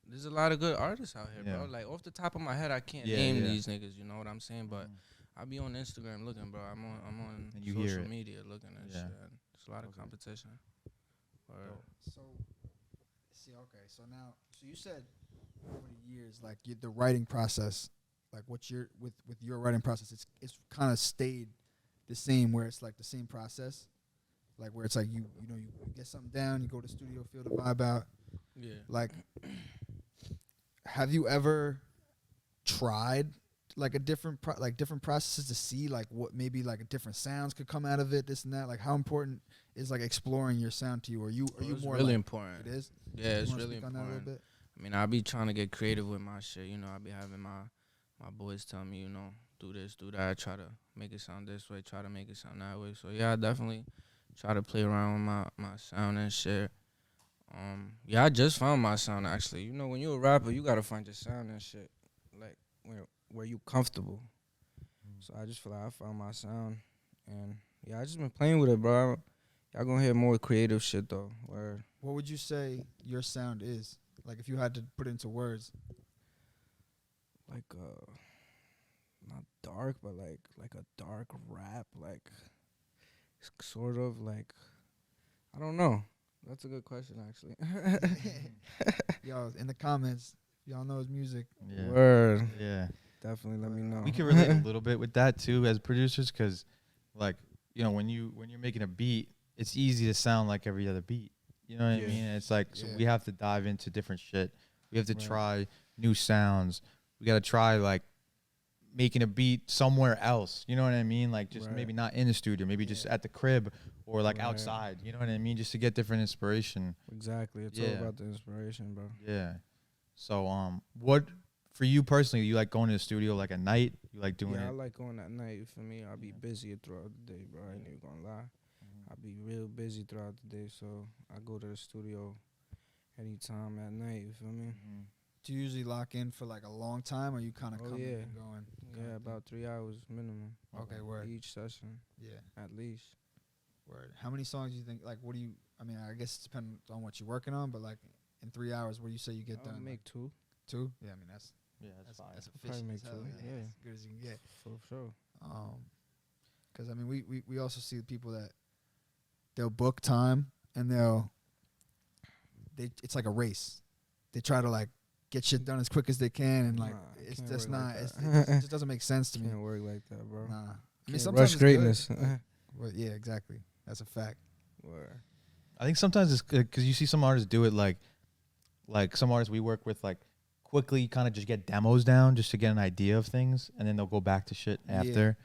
there's a lot of good artists out here, bro. Like, off the top of my head, I can't name these niggas, you know what I'm saying? But I be on Instagram looking, bro. I'm on social media looking at shit. There's a lot of competition. So you said over the years, like the writing process, like what you're with your writing process, it's kind of stayed the same, where it's like the same process, like where it's like you get something down, you go to the studio, feel the vibe out. Yeah. Like, have you ever tried like different processes to see like what maybe like different sounds could come out of it, this and that? Like, how important is like exploring your sound to you? Are you more really like, important? It is. Yeah, it's really important. I mean, I be trying to get creative with my shit. I be having my boys tell me, do this, do that. Try to make it sound this way, try to make it sound that way. So yeah, I definitely try to play around with my sound and shit. I just found my sound actually. When you a rapper, you gotta find your sound and shit, like where you comfortable. So I just feel like I found my sound, and I just been playing with it, bro. Y'all gonna hear more creative shit though. What would you say your sound is? Like, if you had to put it into words. Like not dark, but like a dark rap, like sort of like, I don't know. That's a good question actually. Yo, in the comments, if y'all know his music. Yeah. Word. Yeah. Definitely let me know. We can relate a little bit with that too as producers, because like, when you're making a beat, it's easy to sound like every other beat. You know what I mean? It's like, so we have to dive into different shit. We have to try new sounds. We got to try like making a beat somewhere else. You know what I mean? Like, just maybe not in the studio, maybe just at the crib or like outside. You know what I mean? Just to get different inspiration. Exactly. It's all about the inspiration, bro. Yeah. So, what for you personally? You like going to the studio like at night? You like doing it? Yeah, I like going at night. For me, I'll be busy throughout the day, bro. I ain't even gonna lie. I'll be real busy throughout the day, so I go to the studio anytime at night. You feel me? Do you usually lock in for like a long time, or you kind of coming and going? Yeah, about 3 hours minimum. Okay, word. Each session. Yeah. At least. Word. How many songs do you think? Like, what do you? I mean, I guess it depends on what you're working on, but like in 3 hours, what do you say you get done? Make two. Two? Yeah, I mean that's fine. That's I'll probably efficient. make As hell. two. Yeah, As good as you can get. For sure. Because I mean, we also see the people that they'll book time and it's like a race. They try to like get shit done as quick as they can, and like it's just not. It just doesn't make sense to me. Can't work like that, bro. Nah. I mean, sometimes rush greatness. Well, yeah, exactly. That's a fact. Word. I think sometimes it's because you see some artists do it like some artists we work with like quickly kind of just get demos down just to get an idea of things, and then they'll go back to shit after.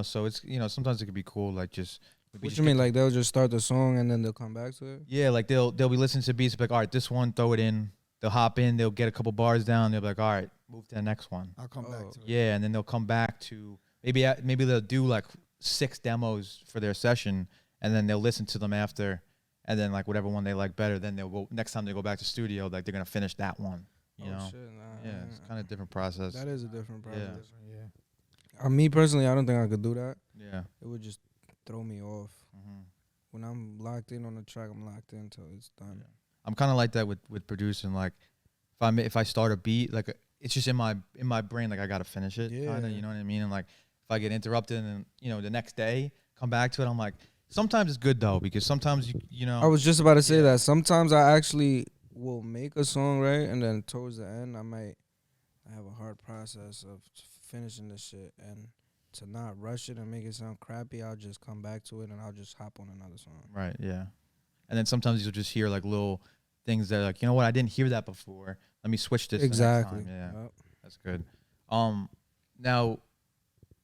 So it's sometimes it could be cool like just. What you mean, like they'll just start the song and then they'll come back to it? Yeah, like they'll be listening to beats, like, all right, this one, throw it in. They'll hop in, they'll get a couple bars down, they'll be like, all right, move to the next one. I'll come back to it. Yeah, and then they'll come back to maybe they'll do like 6 demos for their session, and then they'll listen to them after, and then like whatever one they like better, then they'll go next time they go back to studio, like they're gonna finish that one. You know? Shit, yeah, it's kind of different process. That is a different process. Yeah. Me personally, I don't think I could do that. Yeah, it would just throw me off. When I'm locked in on the track, I'm locked in until it's done. Yeah. I'm kind of like that with producing. Like, if I start a beat, like it's just in my brain, like I gotta finish it. Yeah. Kinda, you know what I mean? And like if I get interrupted, and the next day come back to it, I'm like, sometimes it's good though, because sometimes you know. I was just about to say that. Sometimes I actually will make a song, right, and then towards the end, I have a hard process of finishing this shit, and to not rush it and make it sound crappy, I'll just come back to it and I'll just hop on another song. Right. Yeah. And then sometimes you'll just hear like little things that are like, you know what, I didn't hear that before. Let me switch this. Exactly. The next time. Yeah. Yep. That's good. Now,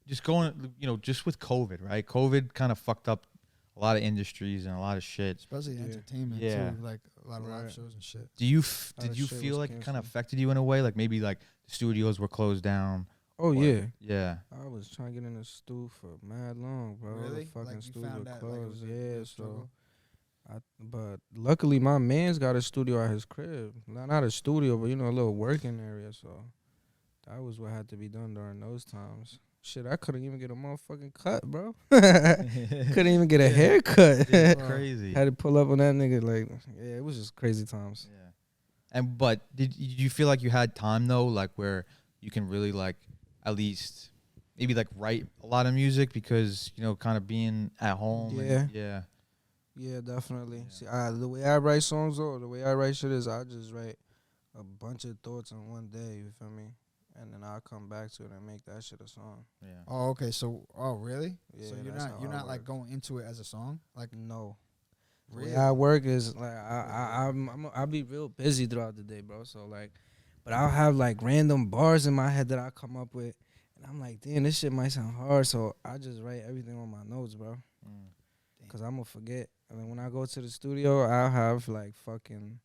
just going, just with COVID, right? COVID kind of fucked up a lot of industries and a lot of shit. Especially entertainment Yeah. too, like a lot of live Right. shows and shit. Did you lot of shit feel was like it kind canceled. of affected you in a way? Like maybe like the studios were closed down. Oh, or- yeah. Yeah. I was trying to get in the stew for mad long, bro. Really? The fucking Like, you stews found were that, like, it closed. was a Yeah, real so. struggle? But luckily, my man's got a studio at his crib. Not a studio, but, a little working area, so. That was what had to be done during those times. Shit, I couldn't even get a motherfucking cut, bro. Couldn't even get a haircut. It's crazy. Had to pull up on that nigga. Like, yeah, it was just crazy times. Yeah. But did you feel like you had time though, like where you can really like at least maybe like write a lot of music because kind of being at home? Yeah. Yeah. Yeah, definitely. Yeah. See, the way I write songs, though, the way I write shit is I just write a bunch of thoughts in one day, you feel me? And then I'll come back to it and make that shit a song. Yeah. Oh, okay. So, really? Yeah, So that's how you're I not like work. going into it as a song, like No. The really? way I work is like I'll be real busy throughout the day, bro. So like, but I'll have like random bars in my head that I come up with, and I'm like, damn, this shit might sound hard. So I just write everything on my notes, bro, cause I'm gonna forget. And then when I go to the studio, I'll have like fucking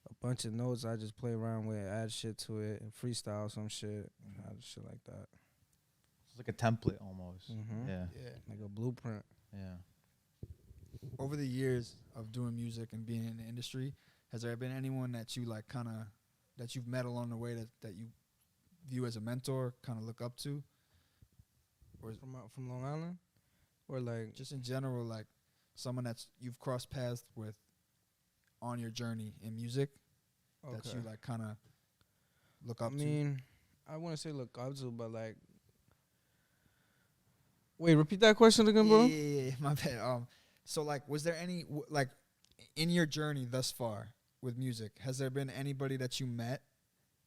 a bunch of notes I just play around with, add shit to it, and freestyle some shit, shit like that. It's like a template almost. Mm-hmm. Yeah. Yeah. Like a blueprint. Yeah. Over the years of doing music and being in the industry, has there been anyone that you like that you've met along the way that you view as a mentor, kind of look up to? Or From Long Island? Or like just in general, like someone that's you've crossed paths with on your journey in music that you like kind of look up I to? mean, I wouldn't say look up to, but like, wait, repeat that question again, bro. Yeah, my bad. So like, was there any like in your journey thus far with music? Has there been anybody that you met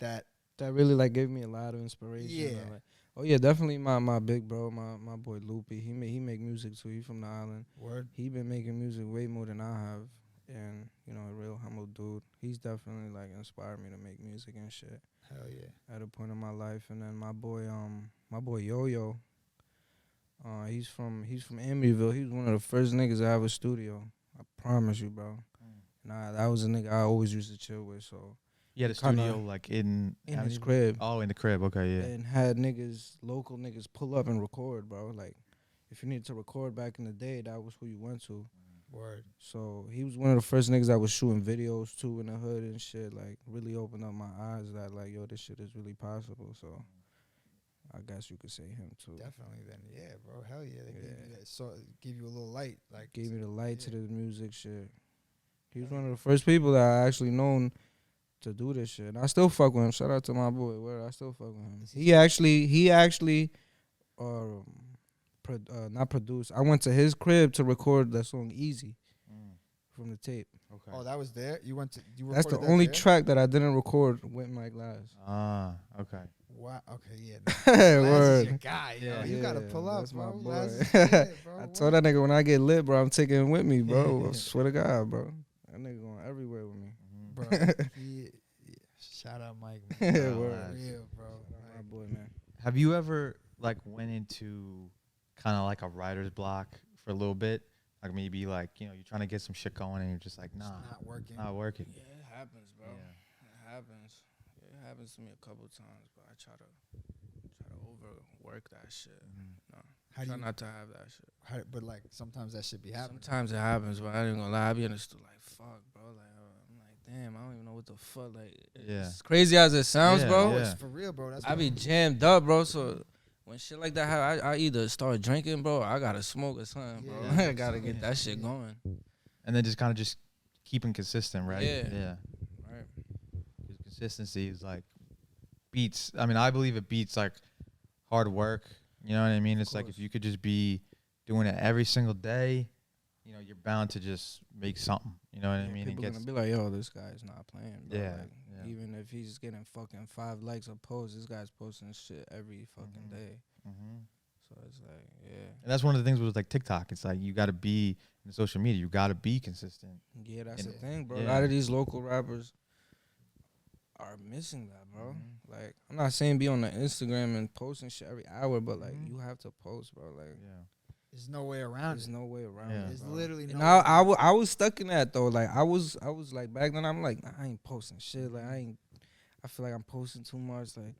that? That really like gave me a lot of inspiration. Yeah. Like, oh yeah, definitely my big bro, my boy Loopy. He make music too. He from the island. Word. He been making music way more than I have, and a real humble dude. He's definitely like inspired me to make music and shit. Hell yeah. At a point in my life, and then my boy Yo Yo. He's from Amityville. He was one of the first niggas to have a studio. I promise you, bro. And that was a nigga I always used to chill with. So You had a Kinda studio like in his crib. Oh, in the crib. Okay, yeah. And had local niggas pull up and record, bro. Like, if you needed to record back in the day, that was who you went to. Word. So he was one of the first niggas that was shooting videos too in the hood and shit. Like, really opened up my eyes that like, yo, this shit is really possible. So I guess you could say him too. Definitely. Then yeah, bro. Hell yeah. They gave Yeah. you that. So give you a little light. Like Gave me the light to yeah. the music shit. He was one of the first people that I actually known to do this shit. And I still fuck with him. Shout out to my boy. Where I still fuck with him. He actually not produced. I went to his crib to record the song Easy from the tape. Okay. Oh, that was there. You went to. You That's the recorded that only there? track that I didn't record with Mike Glass. Wow. Okay. Okay. Yeah. Laz is your Word. guy. Yeah. Yo. You gotta pull up, That's my bro. boy. Laz is lit, bro. I told that nigga when I get lit, bro, I'm taking him with me, bro. I swear to God, bro. That nigga going everywhere with me. bro. Yeah. Shout out Mike. Man. Yeah, Bro, word. real, bro. My boy, man. Have you ever like went into kind of like a writer's block for a little bit? Like maybe like you're trying to get some shit going and you're just like It's nah, not working. not working. Yeah, it happens, bro. Yeah. It happens. It happens to me a couple times, but I try to overwork that shit. No, How do try you? not to have that shit. But like sometimes that should be happening. Sometimes it happens, but I ain't gonna lie. I be in the studio like, fuck, bro. Like, I'm like, damn, I don't even know what the fuck. Like, Yeah. as crazy as it sounds, Yeah, bro. yeah. It's for real, bro. That's I what be jammed up, bro. So when shit like that happen, I either start drinking, bro, or I gotta smoke or something, bro. Yeah, I gotta get yeah, that shit yeah. going. And then just kind of just keeping consistent, right? Yeah. Yeah. Right. 'Cause consistency is like beats. I mean, I believe it beats like hard work. You know what I mean? It's like if course. you could just be doing it every single day, you know, you're bound to just make something. You know what I mean? People It gonna be like, yo, this guy's not playing, bro. Yeah, Like, yeah. even if he's getting fucking 5 likes a post, this guy's posting shit every fucking day. So it's like, yeah. And that's one of the things with like TikTok. It's like you got to be in social media. You got to be consistent. Yeah, that's And the thing, bro. yeah. A lot of these local rappers are missing that, bro. Like, I'm not saying be on the Instagram and posting shit every hour, but like, you have to post, bro. Like, Yeah. There's no way around there's it. no way around Yeah. it. There's bro. literally no And way I around it. was stuck in that though. Like, I was like back then. I'm like, nah, I ain't posting shit. Like, I feel like I'm posting too much. Like,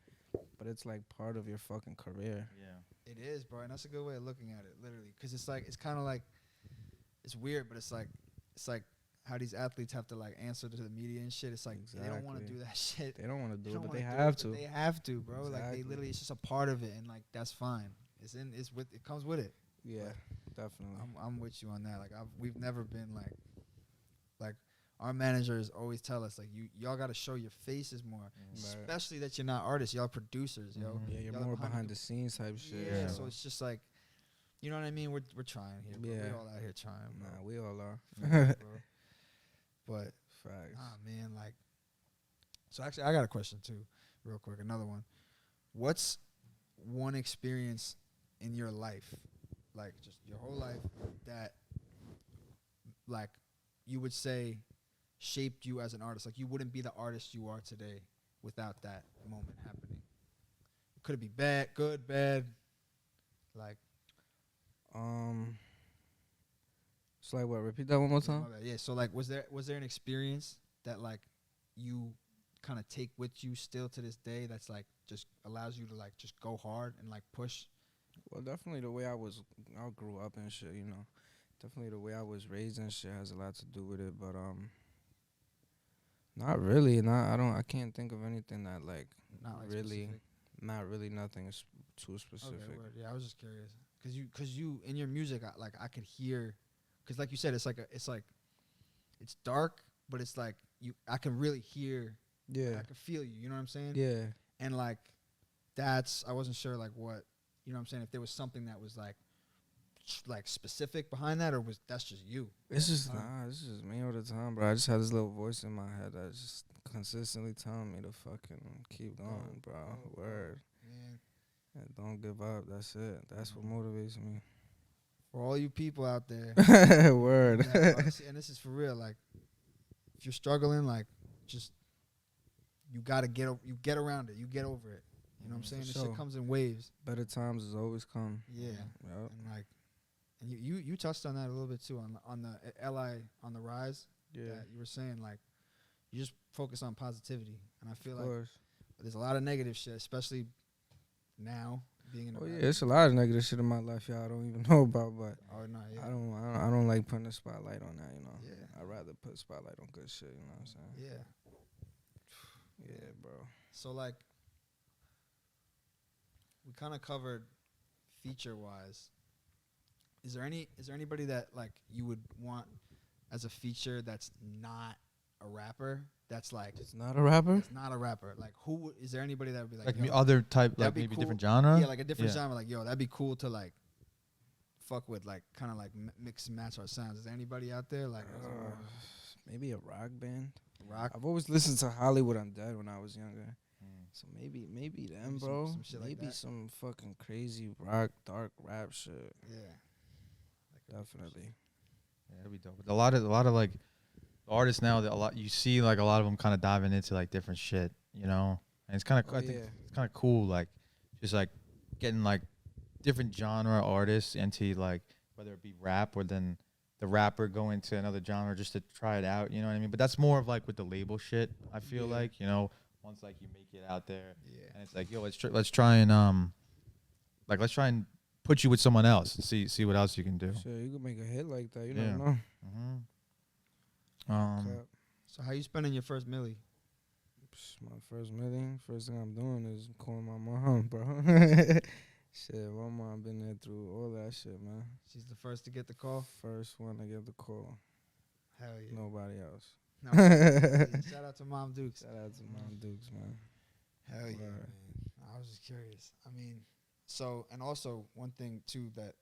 but it's like part of your fucking career. Yeah. It is, bro, and that's a good way of looking at it, literally, because it's like, it's kind of like, it's weird, but it's like how these athletes have to like answer to the media and shit. It's like they don't want to Exactly. do that shit. They don't want to do it, don't but wanna they do have it, to. but they have to, bro. Like Exactly. they literally, it's just a part of it, and like that's fine. It comes with it. Yeah, definitely. I'm with you on that. Like we've never been like our managers always tell us like y'all got to show your faces more, Right. especially that you're not artists, y'all producers, yo. Yeah, you're Y'all more behind behind the scenes type shit. Yeah, Yeah. so it's just like, you know what I mean? We're trying here, bro. Yeah. We're all out here trying, bro. Nah, we all are. Yeah, bro. But Facts. man, like, so actually, I got a question too, real quick. Another one. What's one experience in your life, like just your whole life, that, like, you would say shaped you as an artist? Like, you wouldn't be the artist you are today without that moment happening. Could it be bad, good, bad? Like, It's like what? Repeat that one more yeah, time. my bad. Yeah. So like, was there an experience that like you kind of take with you still to this day that's like just allows you to like just go hard and like push? Well, definitely the way I grew up and shit, you know. Definitely the way I was raised and shit has a lot to do with it, but not really. I can't think of anything that like Not like really, specific. not really nothing too specific. Okay, word. Yeah, I was just curious because you in your music, I could hear, because like you said, it's dark, but it's like I can really hear. Yeah, I can feel you. You know what I'm saying? yeah. And like I wasn't sure like what, you know what I'm saying, if there was something that was like specific behind that, or was that's just you? It's just it's just me all the time, bro. I just have this little voice in my head that's just consistently telling me to fucking keep going, bro. Word. Man. And don't give up. That's it. That's what motivates me. For all you people out there, Word. that, honestly, and this is for real, like if you're struggling, like just you gotta get around it. You get over it. You know what I'm saying? This shit comes in waves. Better times has always come. Yeah. Yep. And like, and you touched on that a little bit too on the LI on the rise. Yeah. That you were saying like you just focus on positivity, and I feel Of like course. there's a lot of negative shit, especially now being in the. Oh yeah, it's a lot of negative shit in my life y'all don't even know about, but Oh no, yeah. I don't like putting a spotlight on that, you know. Yeah. I'd rather put a spotlight on good shit, you know what I'm saying? Yeah. Yeah, bro. So like, we kind of covered feature wise. Is there anybody that like you would want as a feature that's not a rapper? That's like It's not a rapper? it's not a rapper. Like is there anybody that would be like, Like yo, other type, that'd like be maybe cool. different genre. Yeah, like a different Yeah. genre. Like, yo, that'd be cool to like fuck with, like kind of like mix and match our sounds. Is there anybody out there like Maybe a rock band. rock? I've always listened to Hollywood Undead when I was younger. So maybe them, Maybe bro. some shit like Maybe that. some fucking crazy rock, dark rap shit. Yeah. Definitely. Yeah, that'd be dope. A lot of like artists now that you see like a lot of them kind of diving into like different shit, you know, and it's kind of I think it's kind of cool, like just like getting like different genre artists into like whether it be rap or then the rapper going to another genre just to try it out, you know what I mean? But that's more of like with the label shit. I feel like, you know, once like you make it out there, and it's like, yo, let's try and let's try and put you with someone else and see what else you can do. Sure, you can make a hit like that. You Yeah. never know. So how you spending your first milli? My first meeting, first thing I'm doing is calling my mom, bro. Shit, my mom been there through all that shit, man. She's the first to get the call. First one to get the call. Hell yeah. Nobody else. No, shout out to Mom Dukes. Shout out to Mom Dukes, man. Hell yeah, Word. man. I was just curious. I mean, so, and also one thing too that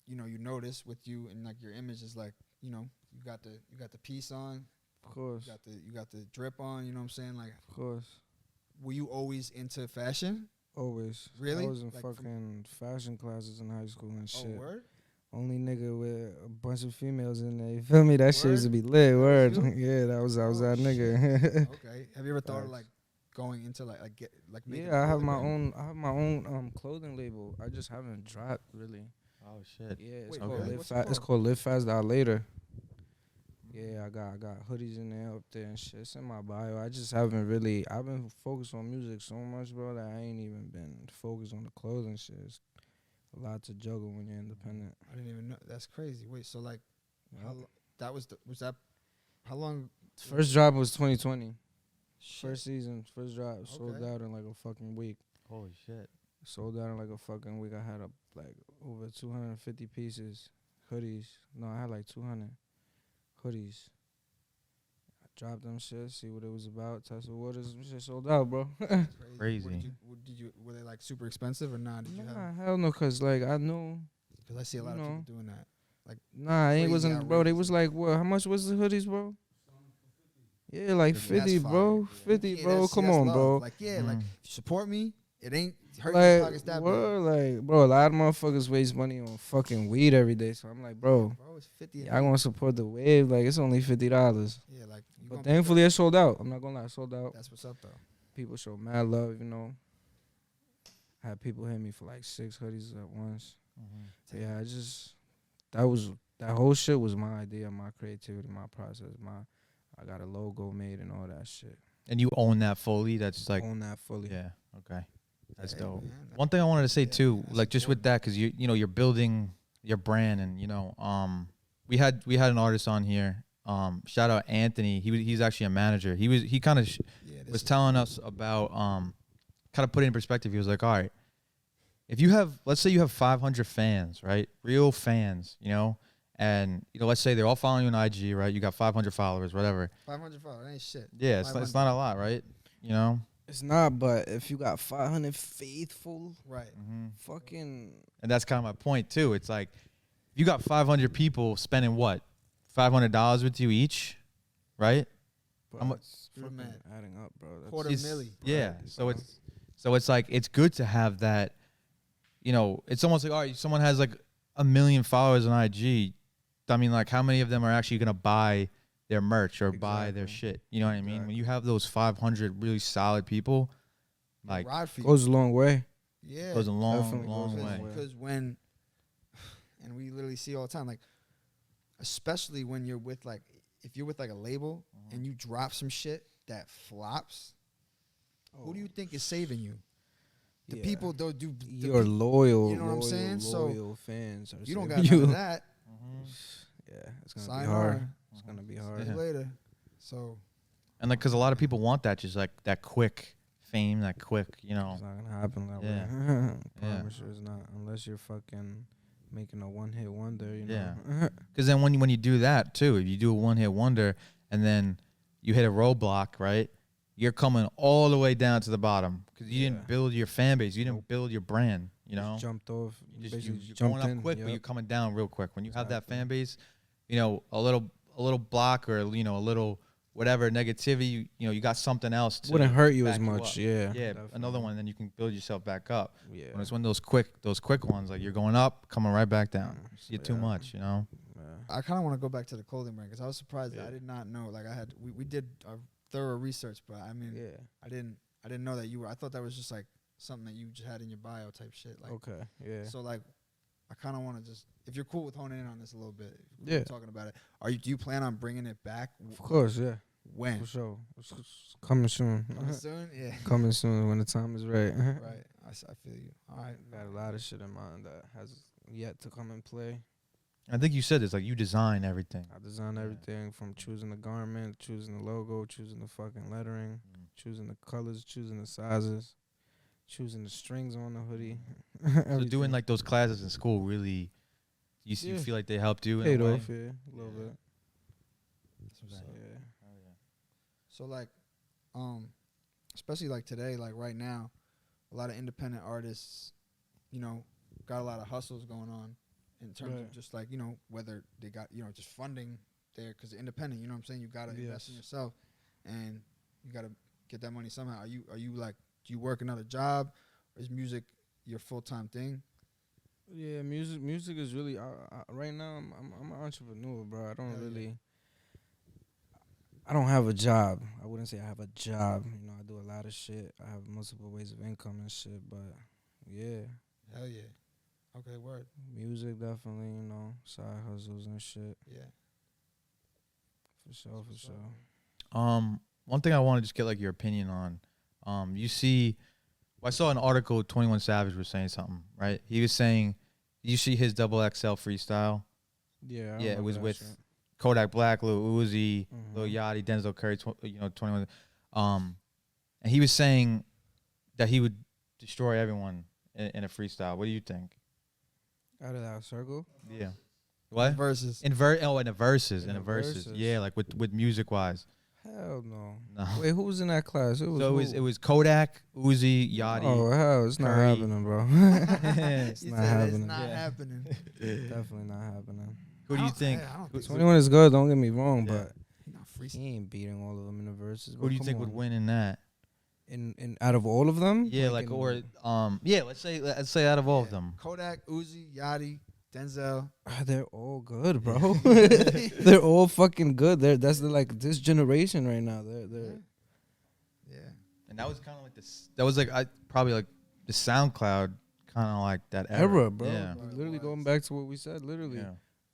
you know, you notice with you and like your image is like, you know, you got the piece on, Of course. you got the drip on. You know what I'm saying? Like, Of course. were you always into fashion? Always. Really? I was in Like fucking fashion classes in high school and Oh, shit. word? Only nigga with a bunch of females in there. You feel me? That shit used to Word? be lit. That Word. was you? Yeah, that was Oh, that nigga. Okay. Have you ever thought of Facts. like going into like making Yeah, a I have clothing my brand? own. I have my own clothing label. I just haven't dropped really. Oh shit. Yeah, it's Wait, called really? Live What's it Fast. It's called? called Live Fast Die Later. Yeah, I got hoodies in there up there and shit. It's in my bio. I just haven't really. I've been focused on music so much, bro, that I ain't even been focused on the clothing shit. It's a lot to juggle when you're independent. I didn't even know. That's crazy. Wait, so like, how, Yep. that was that? How long? First drop was 2020. Shit. First season, first drop sold Okay. out in like a fucking week. Holy shit. Sold out in like a fucking week. I had like over 250 pieces, hoodies. No, I had like 200 hoodies. I dropped them shit, see what it was about. Test the waters, shit sold out, bro. Crazy. Did you? Were they like super expensive or not? Did you have? Nah, hell no, cause like I knew. Because I see a lot of people doing that. Like, Nah, it crazy wasn't, bro. They outrageous. was like, what? How much was the hoodies, bro? Yeah, like 50, That's bro. fire. 50, Yeah, bro. that's- see, Come that's on, love. bro. Like, yeah, like Mhm. if you support me, it ain't hurt your pockets Like, that what? big. Like, bro, a lot of motherfuckers waste money on fucking weed every day. So I'm like, bro, Bro, it's 50. y'all gonna support the wave? Like, it's only $50. Yeah, like you But gonna thankfully, it sold out. I'm not gonna lie, it sold out. that's what's up though. People show mad love, you know. Had people hit me for like 6 hoodies at once. So yeah, that whole shit was my idea, my creativity, my process. I got a logo made and all that shit. And you own that fully? That's like, Own that fully. yeah, okay. That's Hey, dope. man, One thing I wanted to say yeah, too, that's like just with important. that, because you know you're building your brand, and you know, we had an artist on here. Shout out Anthony. He's actually a manager. He kind of Yeah, this was is- telling us about kind of put it in perspective. He was like, all right, if you have, let's say you have 500 fans, right, real fans, you know, and you know, let's say they're all following you on IG, right? You got 500 followers, whatever. 500 followers, ain't shit. Yeah, it's not a lot, right? You know. It's not, but if you got 500 faithful, Right. fucking. And that's kind of my point too. It's like you got 500 people spending what, $500 with you each, right? Bro, I'm a- it's Do the fucking math. adding up, bro. That's Quarter It's- milli. Yeah. Right, So bro. it's like it's good to have that. You know, it's almost like, all right, someone has like 1 million followers on IG. I mean, like, how many of them are actually gonna buy their merch or buy their Exactly. shit? You know what I mean? When Exactly. you have those 500 really solid people, like, Ride for you. Goes a long way. Yeah. goes a long, Definitely long goes a way. long way. Because when, and we literally see all the time, like, especially when you're with like, if you're with like a label and you drop some shit that flops, who do you think is saving you? The Yeah. people don't do. The Your peop- loyal, you know what I'm loyal, saying? So, loyal fans. Are you don't saving got none of that. Yeah, it's gonna be Sayonara. hard. It's gonna be See hard. you Yeah. later. So And like, cause a lot of people want that, just like that quick fame, that quick, you know. It's not gonna happen that Yeah. way. Yeah. Promise you, it's not. Unless you're fucking making a one-hit wonder, you Yeah. know. Because then when you do that too, if you do a one hit wonder and then you hit a roadblock, right? You're coming all the way down to the bottom because you Yeah. didn't build your fan base, you didn't Nope. build your brand. You Just know, jumped off. you're basically going jumped up in. quick, but Yep. you're coming down real quick. When you have that Exactly. fan base, you know, a little block or you know a little whatever negativity, you know, you got something else to Wouldn't hurt you as back much. up. Yeah. Yeah, another definitely. one, then you can build yourself back up. Yeah. When it's one of those quick ones, like you're going up, coming right back down. You're too Yeah. much, you know. Yeah. I kind of want to go back to the clothing brand because I was surprised that Yeah. I did not know. Like we did a thorough research, but I mean, Yeah. I didn't know that you were. I thought that was just like something that you just had in your bio type shit. Like, Okay. Yeah. so like, I kind of want to just, if you're cool with honing in on this a little bit, Yeah. talking about it. Do you plan on bringing it back? Of course. Yeah. When? For sure. It's coming soon. Coming soon? Yeah. Coming soon when the time is right. Right. I feel you. All right. Got a lot of shit in mind that has yet to come in play. I think you said this, like you design everything. I design everything from choosing the garment, choosing the logo, choosing the fucking lettering, choosing the colors, choosing the sizes, choosing the strings on the hoodie. So doing Everything. like those classes in school really, you Yeah. feel like they helped you in paid a way? off, yeah, a little Yeah. bit. That's what's So, up. yeah. So like, especially like today, like right now, a lot of independent artists, you know, got a lot of hustles going on, in terms of just like, you know, whether they got, you know, just funding there because they're independent. You know what I'm saying? You gotta invest in yourself, and you gotta get that money somehow. Are you like, do you work another job, or is music your full-time thing? Yeah, music is really right now. I'm an entrepreneur, bro. I don't have a job. I wouldn't say I have a job. You know, I do a lot of shit. I have multiple ways of income and shit. But yeah, Hell yeah. Okay, word. music definitely. You know, side hustles and shit. Yeah. For sure. One thing I want to just get like your opinion on. You see, I saw an article 21 Savage was saying something, right? He was saying, you see his double XL freestyle. Yeah. Yeah, it was with Kodak Black, Lil Uzi, Lil Mm-hmm. Yachty, Denzel Curry, 21. And he was saying that he would destroy everyone in a freestyle. What do you think? Out of that circle. Yeah. What? Versus. In the verses. In In the the verses. verses. Yeah, like with music wise. Hell no. No. Wait, who was in that class? It was So who? it was Kodak, Uzi, Yachty. Oh hell, it's not Curry. happening, bro. It's not happening. It's not Yeah. happening. Definitely not happening. Who do you think? I don't who- think so. 21 is good. Don't get me wrong, Yeah. but He not free. he ain't beating all of them in the verses. Who do you think would win in that? In out of all of them? Yeah, like or yeah, let's say out of all of them. Kodak, Uzi, Yachty, Denzel. They're all good, bro. They're all fucking good. That's like this generation right now. They're Yeah. And that was kind of like this. That was like probably like the SoundCloud kind of like that era, bro. Yeah. Literally going back to what we said. Literally, Yeah.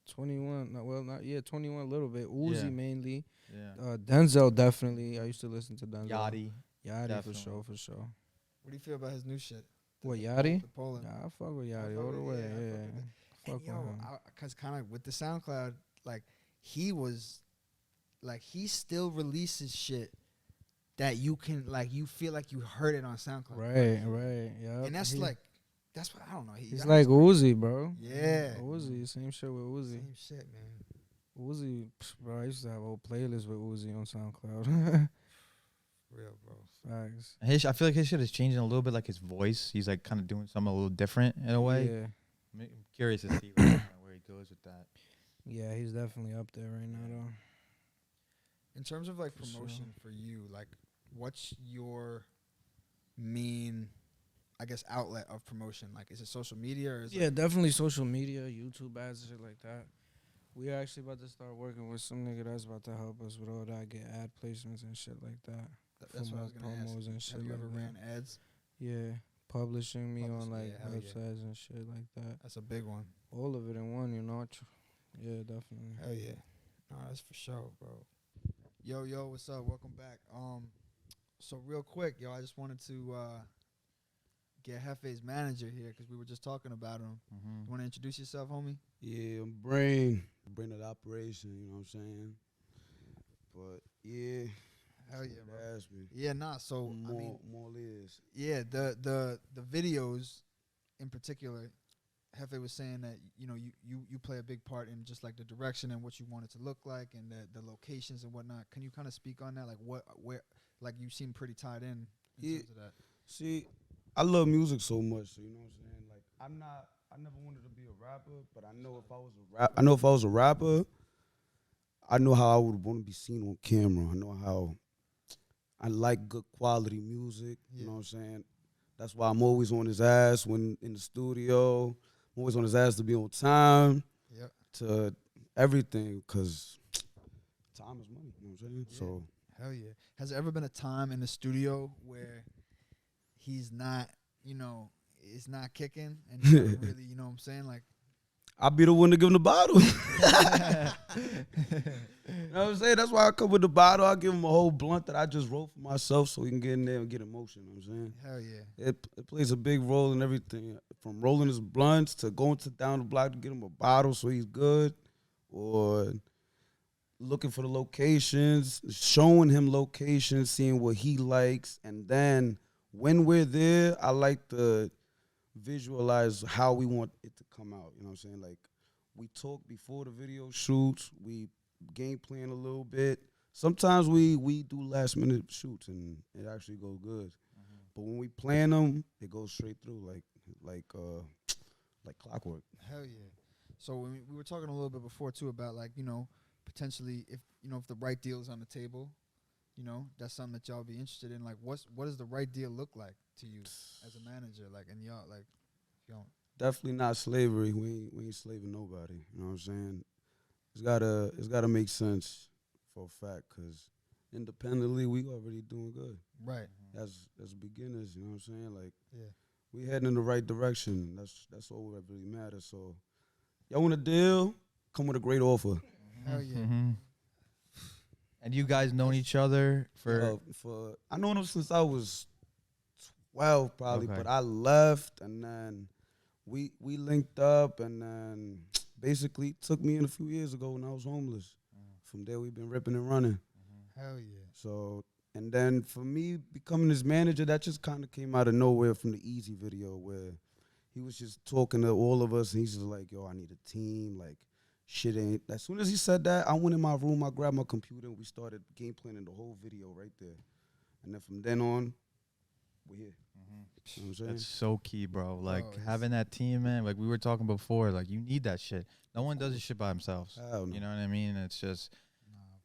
21. Not 21 a little bit. Uzi Yeah. mainly. Yeah. Denzel definitely. I used to listen to Denzel. Yachty. Yachty Definitely. for sure. What do you feel about his new shit? What, The Yachty? Poland. Nah, I fuck with I Yachty fuck all the with- way. yeah, I fuck Yeah, with it. fuck And with yo, him. because kind of with the SoundCloud, like he still releases shit that you can like you feel like you heard it on SoundCloud. Right. Yeah. And that's what I don't know. He's like Uzi, bro. Yeah. Uzi, same shit with Uzi. Same shit, man. Uzi, bro, I used to have a whole playlist with Uzi on SoundCloud. Real, bro. Facts. I feel like his shit is changing a little bit, like his voice. He's like kind of doing something a little different in a way. Yeah. I'm curious to see where he goes with that. Yeah, he's definitely up there right now, though. In terms of like For sure. promotion for you, like what's your main, I guess, outlet of promotion? Like, is it social media or is Yeah, it definitely social media, YouTube ads, and shit like that. We are actually about to start working with some nigga that's about to help us with all that, get ad placements and shit like that. that's what I was gonna ask. Promos and shit Have you like ever that. ran ads? Yeah, publishing me on Publishing, like yeah, hell yeah. websites and shit like that. That's a big one. All of it in one, you know. Yeah, definitely. Hell yeah. No, that's for sure, bro. Yo, what's up? Welcome back. So real quick, yo, I just wanted to get Jefe's manager here because we were just talking about him. Mm-hmm. You want to introduce yourself, homie? Yeah, I'm brain of the operation, you know what I'm saying? But yeah, Hell yeah, bro. that's me. Yeah, nah. So I mean, More is. yeah, the videos in particular, Jefe was saying that you play a big part in just like the direction and what you want it to look like and the locations and whatnot. Can you kind of speak on that? Like where, like you seem pretty tied in Yeah. terms of that. See, I love music so much, so you know what I'm saying? Like I never wanted to be a rapper, but I know if I was a rapper, I know how I would want to be seen on camera. I know how I like good quality music, you know what I'm saying? That's why I'm always on his ass when in the studio. I'm always on his ass to be on time. Yep. To everything, because time is money, you know what I'm saying? Yeah. So Hell yeah. Has there ever been a time in the studio where he's not, it's not kicking and you gotta really, you know what I'm saying? Like, I'll be the one to give him the bottle. You know what I'm saying? That's why I come with the bottle. I give him a whole blunt that I just roll for myself so he can get in there and get emotion, you know what I'm saying? hell yeah. It plays a big role in everything. From rolling his blunts to going down the block to get him a bottle so he's good, or looking for the locations, showing him locations, seeing what he likes. And then when we're there, I like to visualize how we want it to come out. You know what I'm saying? Like, we talk before the video shoots, we game plan a little bit. Sometimes we do last minute shoots and it actually goes good. But when we plan them, it goes straight through like clockwork. Hell yeah. So we were talking a little bit before too about like, you know, potentially if the right deal is on the table, you know, that's something that y'all be interested in. Like, what does the right deal look like to you as a manager? Like, and y'all like, y'all. Definitely not slavery. We ain't slaving nobody. You know what I'm saying? It's gotta make sense for a fact, because independently we already doing good. Right. As beginners, you know what I'm saying? Like, Yeah. we heading in the right direction. That's all that really matters. So, y'all want a deal? Come with a great offer. Hell yeah. Mm-hmm. And you guys known each other for I known him since I was 12 probably, Okay. but I left and then we linked up, and then basically took me in a few years ago when I was homeless. From there we've been ripping and running. Hell yeah. So, and then for me becoming his manager, that just kind of came out of nowhere from the Easy video where he was just talking to all of us and he's just like, yo, I need a team, like shit ain't. As soon as he said that, I went in my room, I grabbed my computer, and we started game planning the whole video right there. And then from then on, we're here. You know what I'm saying? That's so key, bro. Like Bro, having that team, man. Like we were talking before, like you need that shit. No one does this shit by themselves. Hell no. You know what I mean? It's just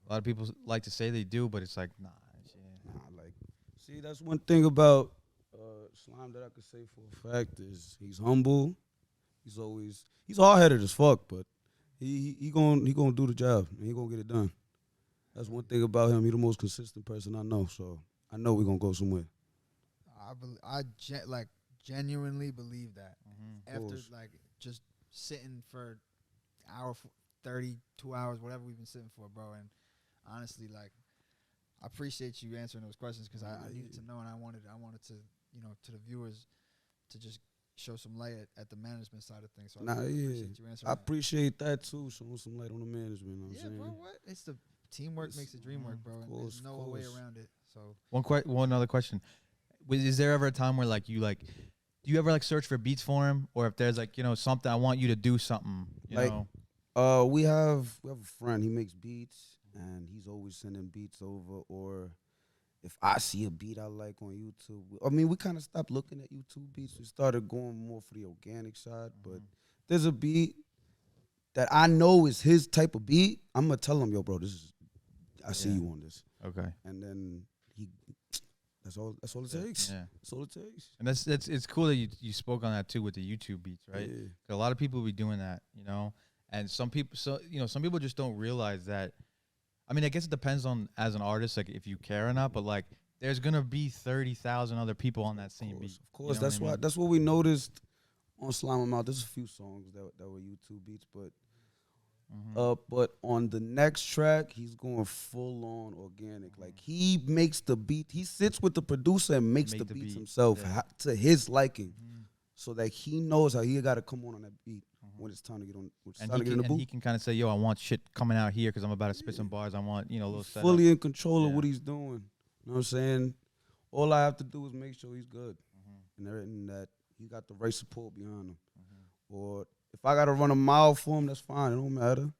a lot of people like to say they do, but it's like nah. Shit. Nah, like, see, that's one thing about Slime that I could say for a fact is he's humble. He's hard-headed as fuck, but he gonna do the job and he gonna get it done. That's one thing about him. He the most consistent person I know, so I know we're gonna go somewhere. I genuinely believe that. After course. like just sitting for hour 30, 2 hours, whatever we've been sitting for, bro. And honestly, like, I appreciate you answering those questions because I needed to know, and I wanted to, you know, to the viewers to just show some light at the management side of things. So I really appreciate you answering. I appreciate that too, showing some light on the management. You know what I'm saying? bro. What? It's the teamwork makes the dream work, bro. And there's no way around it. So One other question. Is there ever a time where like do you ever like search for beats for him, or if there's like, you know, something I want you to do something, you Like, know? We have a friend. He makes beats, and he's always sending beats over. Or if I see a beat I like on YouTube, I mean, we kind of stopped looking at YouTube beats. We started going more for the organic side. But there's a beat that I know is his type of beat. I'm gonna tell him, yo, bro, I see you on this. Okay. And then that's all it takes. Yeah. That's all it takes. And it's cool that you spoke on that too with the YouTube beats, right? Yeah. 'Cause a lot of people be doing that, you know, and some people just don't realize that. I mean, I guess it depends on as an artist, like if you care or not, but like there's gonna be 30,000 other people on that same beat. Of course, You know that's what I mean? that's what we noticed on Slime 'Em Out. There's a few songs that were YouTube beats, but but on the next track, he's going full on organic. Like he makes the beat. He sits with the producer and makes the beats himself to his liking, so that he knows how he got to come on that beat when it's time to get on. And he can kind of say, "Yo, I want shit coming out here because I'm about to spit some bars. I want, you know, a little setup." Fully in control of what he's doing. You know what I'm saying? All I have to do is make sure he's good and that he got the right support behind him. Or if I got to run a mile for him, that's fine. It don't matter.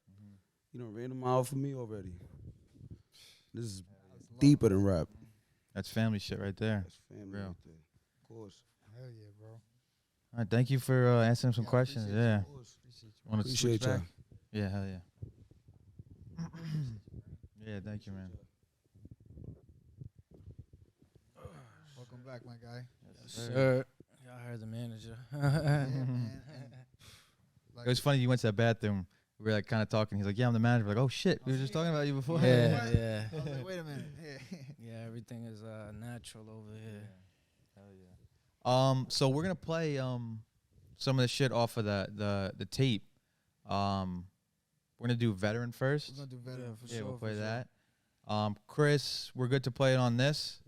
You know, ran a mile for me already. This is deeper than rap. That's family shit right there. That's family Real. right there. Of course. hell yeah, bro. All right, thank you for answering some questions. Yeah. Want to switch Appreciate y'all. back? Yeah, hell yeah. Yeah, thank you, man. Welcome back, my guy. Sir, y'all heard the manager. It was funny. You went to the bathroom. We were like kind of talking. He's like, "Yeah, I'm the manager." We're like, "Oh shit, we were just talking about you before." Yeah. I was like, wait a minute. Yeah, everything is natural over here. Hell yeah. So we're gonna play some of the shit off of the tape. We're gonna do veteran first. We're gonna do better. For Yeah, sure, we'll play for sure. that. Chris, we're good to play it on this.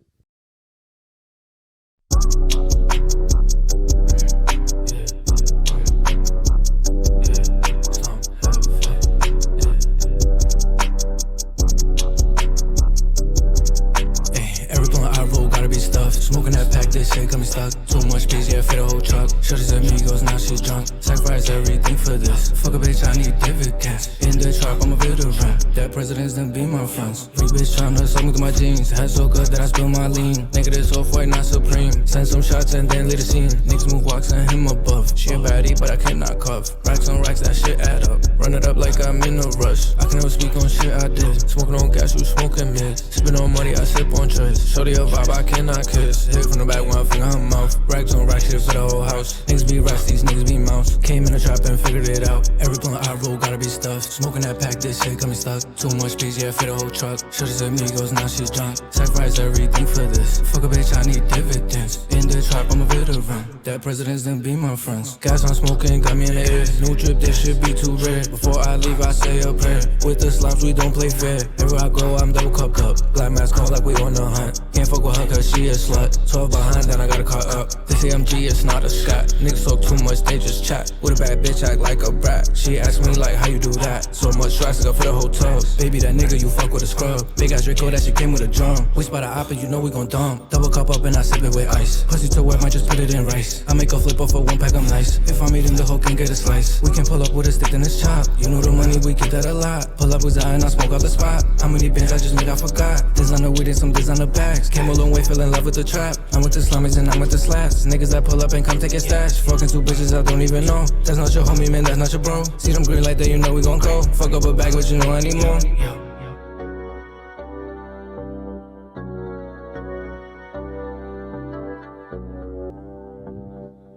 Everything I roll gotta be stuffed. Smoking that pack, this shit got me stuck. Too much busy, I fit a whole truck. Shorty's amigos, now she's drunk. Sacrifice everything for this. Fuck a bitch, I need dividends. In the trap, I'm a veteran. Dead presidents done be my friends. Free bitch tryna suck me through my jeans. Head so good that I spill my lean. Nigga, this off-white, not supreme. Send some shots and then leave the scene. Niggas move walks and him above. She a baddie, but I cannot cuff. Racks on racks, that shit add up. Run it up like I'm in a rush. I can never speak on shit I did. Smoking on gas, you smoking mid. Sipping on money, I sip on trays. Shorty a vibe, I cannot kiss. Hit from the back, one finger her mouth. Racks on racks, shit for the whole house. Niggas be racks, these niggas be mouse. Came in the trap and figured it out. Every blunt I roll gotta be stuffed. Smoking that pack, this shit got me stuck. Too much space, yeah, fit the whole truck. Shorty said amigos, now she's drunk. Sacrifice everything for this. Fuck a bitch, I need dividends. In the trap, I'm a veteran. Dead presidents done be my friends. Gas I'm smoking, got me in the air. New drip, this shit be too rare. Before I leave, I say a prayer. With the slaps, we don't play fair. Everywhere I go, I'm double cupped up. Black mask on like we on the hunt. Can't fuck with her cause she a slut. 12 behind, then I gotta cut up. This AMG, it's not a scat. Niggas talk too much, they just chat. With a bad bitch, act like a brat. She asked me like, how you do that? So much stress, I got for the whole tub. Baby, that nigga, you fuck with a scrub. Big ass Draco, that shit came with a drum. We spot a op and you know we gon' dump. Double cup up and I sip it with ice. Pussy too wet, might just put it in rice. I make a flip off for one pack, I'm nice. If I'm eating the whole can get a slice. We can pull up with a stick and it's chop. You know the money, we get that a lot. Pull up with Zion and I smoke out the spot. How many bins I just made, I forgot. Designer weed and some designer bags. Came a long way, fell in love with the trap. I'm with the slummies and I'm with the slaps. Niggas that pull up and come take a stash. Fucking two bitches I don't even know. That's not your homie, man, that's not your bro. See them green like that, you know we gon' go. Fuck up a bag, but you know anymore.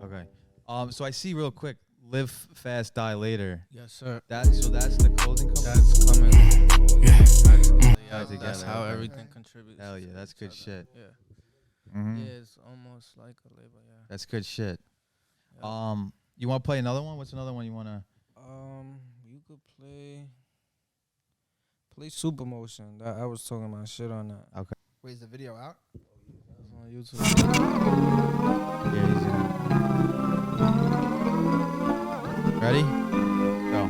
Okay. So I see real quick, live fast, die later. Yes, sir. That's the clothing company. That's coming. Yeah, That's how everything contributes. Hell yeah, that's good shit. Yeah. Mhm. Yeah, it's almost like a label, yeah. That's good shit. Yeah. You want to play another one? What's another one you want to? You could play Super Motion. That I was talking about shit on that. Okay. Wait, is the video out? It's on YouTube. Yeah, he's in. Ready? Go.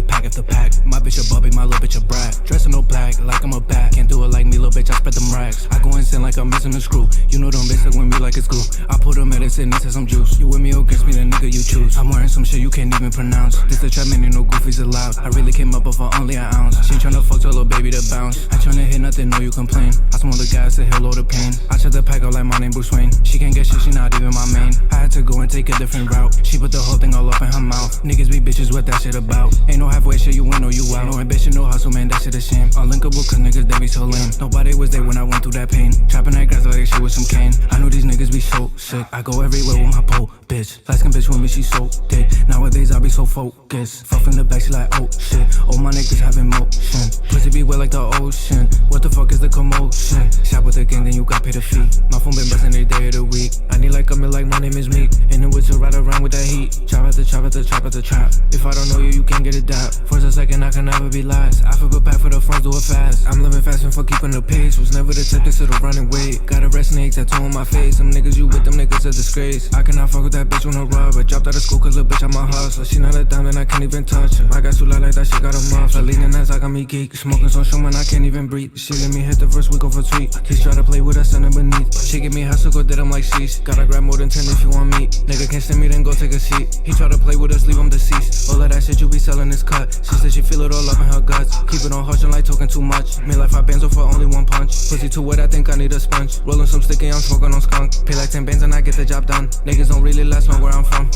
Pack after pack. My bitch a Bobby, my little bitch a brat. Dressing all black like I'm a bat. Can't do it like me, little bitch, I spread them racks. I go insane like I'm missing a screw. You know them bitch with me like it's glue. I put a medicine into some juice. You with me or against me, the nigga you choose. I'm wearing some shit you can't even pronounce. This the trap, man, ain't no goofies allowed. I really came up for only an ounce. She ain't tryna fuck to a little baby to bounce. I tryna hit nothing, no you complain. I smoke the gas to heal all the pain. I shut the pack up like my name Bruce Wayne. She can't get shit, she not even my main. I had to go and take a different route. She put the whole thing all up in her mouth. Niggas be bitches, what that shit about? Ain't no halfway shit, you win or you out. No ambition, no hustle, man, that shit a shame. Unlinkable cause niggas, they be so lame. Nobody was there when I went through that pain. Trapping that grass like shit with some cane. I know these niggas be so sick. I go everywhere with my pole, bitch. Light skin bitch with me, she so thick. Nowadays I be so focused. Fuck in the back, she like, oh shit. All my niggas having motion. Pussy be wet like the ocean. What the fuck is the commotion? Shop with the gang, then you got pay the fee. My phone been bustin' every day of the week. I need like a meal like my name is Meek. In the woods to ride around with that heat. Chop at the trap at the trap. If I don't know you, you can't get it dap. First or second, I can never be last. I flip a pack for the front, do it fast. I'm living fast and for keeping the pace. Was never the type to sit around and wait. Got a red snake tattoo on my face. Them niggas you with, them niggas a disgrace. I cannot fuck with that bitch on a rubber. Dropped out of school cause the bitch I'm a hustler. She not a diamond, I can't even touch her. I got too loud like that shit got a muffler. Leaning ass, I got me geek. Smoking so strong, man, I can't even breathe. She let me hit the first week of a tweet. He's try to play with us and beneath. She give me hustle, go did him like sheesh. Gotta grab more than 10 if you want me. Nigga can't stand me, then go take a seat. He try to play with us, leave him deceased. All of that shit you be selling is cut. She said she feel it all up in her guts. Keep it on hush and like talking too much. Made like 5 bands for only 1 punch. Pussy too wet, I think I need a sponge. Rolling some sticky, I'm smoking on skunk. Pay like 10 bands and I get the job done. Niggas don't really last long where I'm from.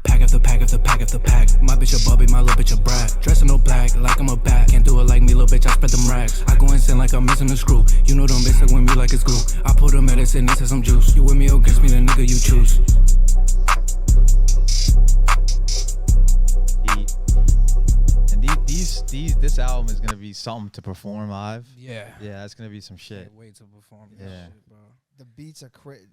Pack after pack after pack after pack. My bitch a Bobby, my little bitch a brat. Dressing all black like I'm a bat. Can't do it like me, little bitch, I spread them racks. I go insane like I'm missing a screw. You know them bitch with me like it's glue. I put a medicine into some juice. You with me or against me, the nigga you choose. And this album is gonna be something to perform live. Yeah. Yeah, that's gonna be some shit. Can't wait to perform Yeah. that shit, bro. The beats are crazy.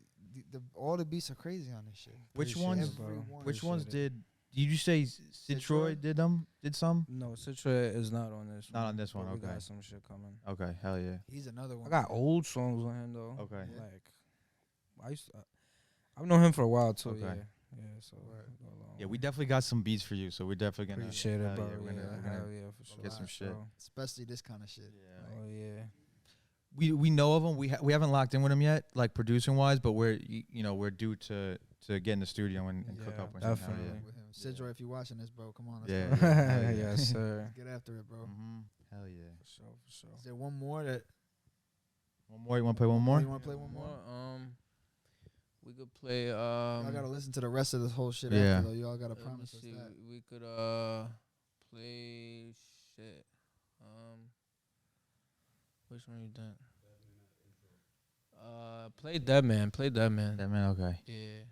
All the beats are crazy on this shit. Which Appreciate ones? it, bro. Which ones Appreciate it. did you say? Citroid did them? Did some? No, Citra is not on this one. Not on this one. but we Okay. got some shit coming. Okay. Hell yeah. He's another one. I got old songs on him though. Okay. Like I've known him for a while too. Okay. Yeah. Yeah. So Yeah, we definitely got some beats for you, so we're definitely gonna appreciate it, hell bro. yeah, we're Yeah, gonna hell yeah, for sure. Get some shit. especially this kind of shit. Yeah. Oh yeah. We know of him. We haven't locked in with him yet, like producing wise, but we're we're due to get in the studio and cook Yeah, up with definitely. him. With him. Sidroy, if you're watching this, bro, come on. Let's Yeah, go. yeah. Hell yeah. Yes, sir. Get after it, bro. Mm-hmm. Hell yeah. For sure. Is there one more that One more. You want to play one more? you want to play one more? We could play. Y'all gotta listen to the rest of this whole shit Yeah. after though. Y'all gotta let me promise us see. that. We could play shit. Which one you done? Play Dead Man. Play Dead Man. Yeah, man. Okay. Yeah.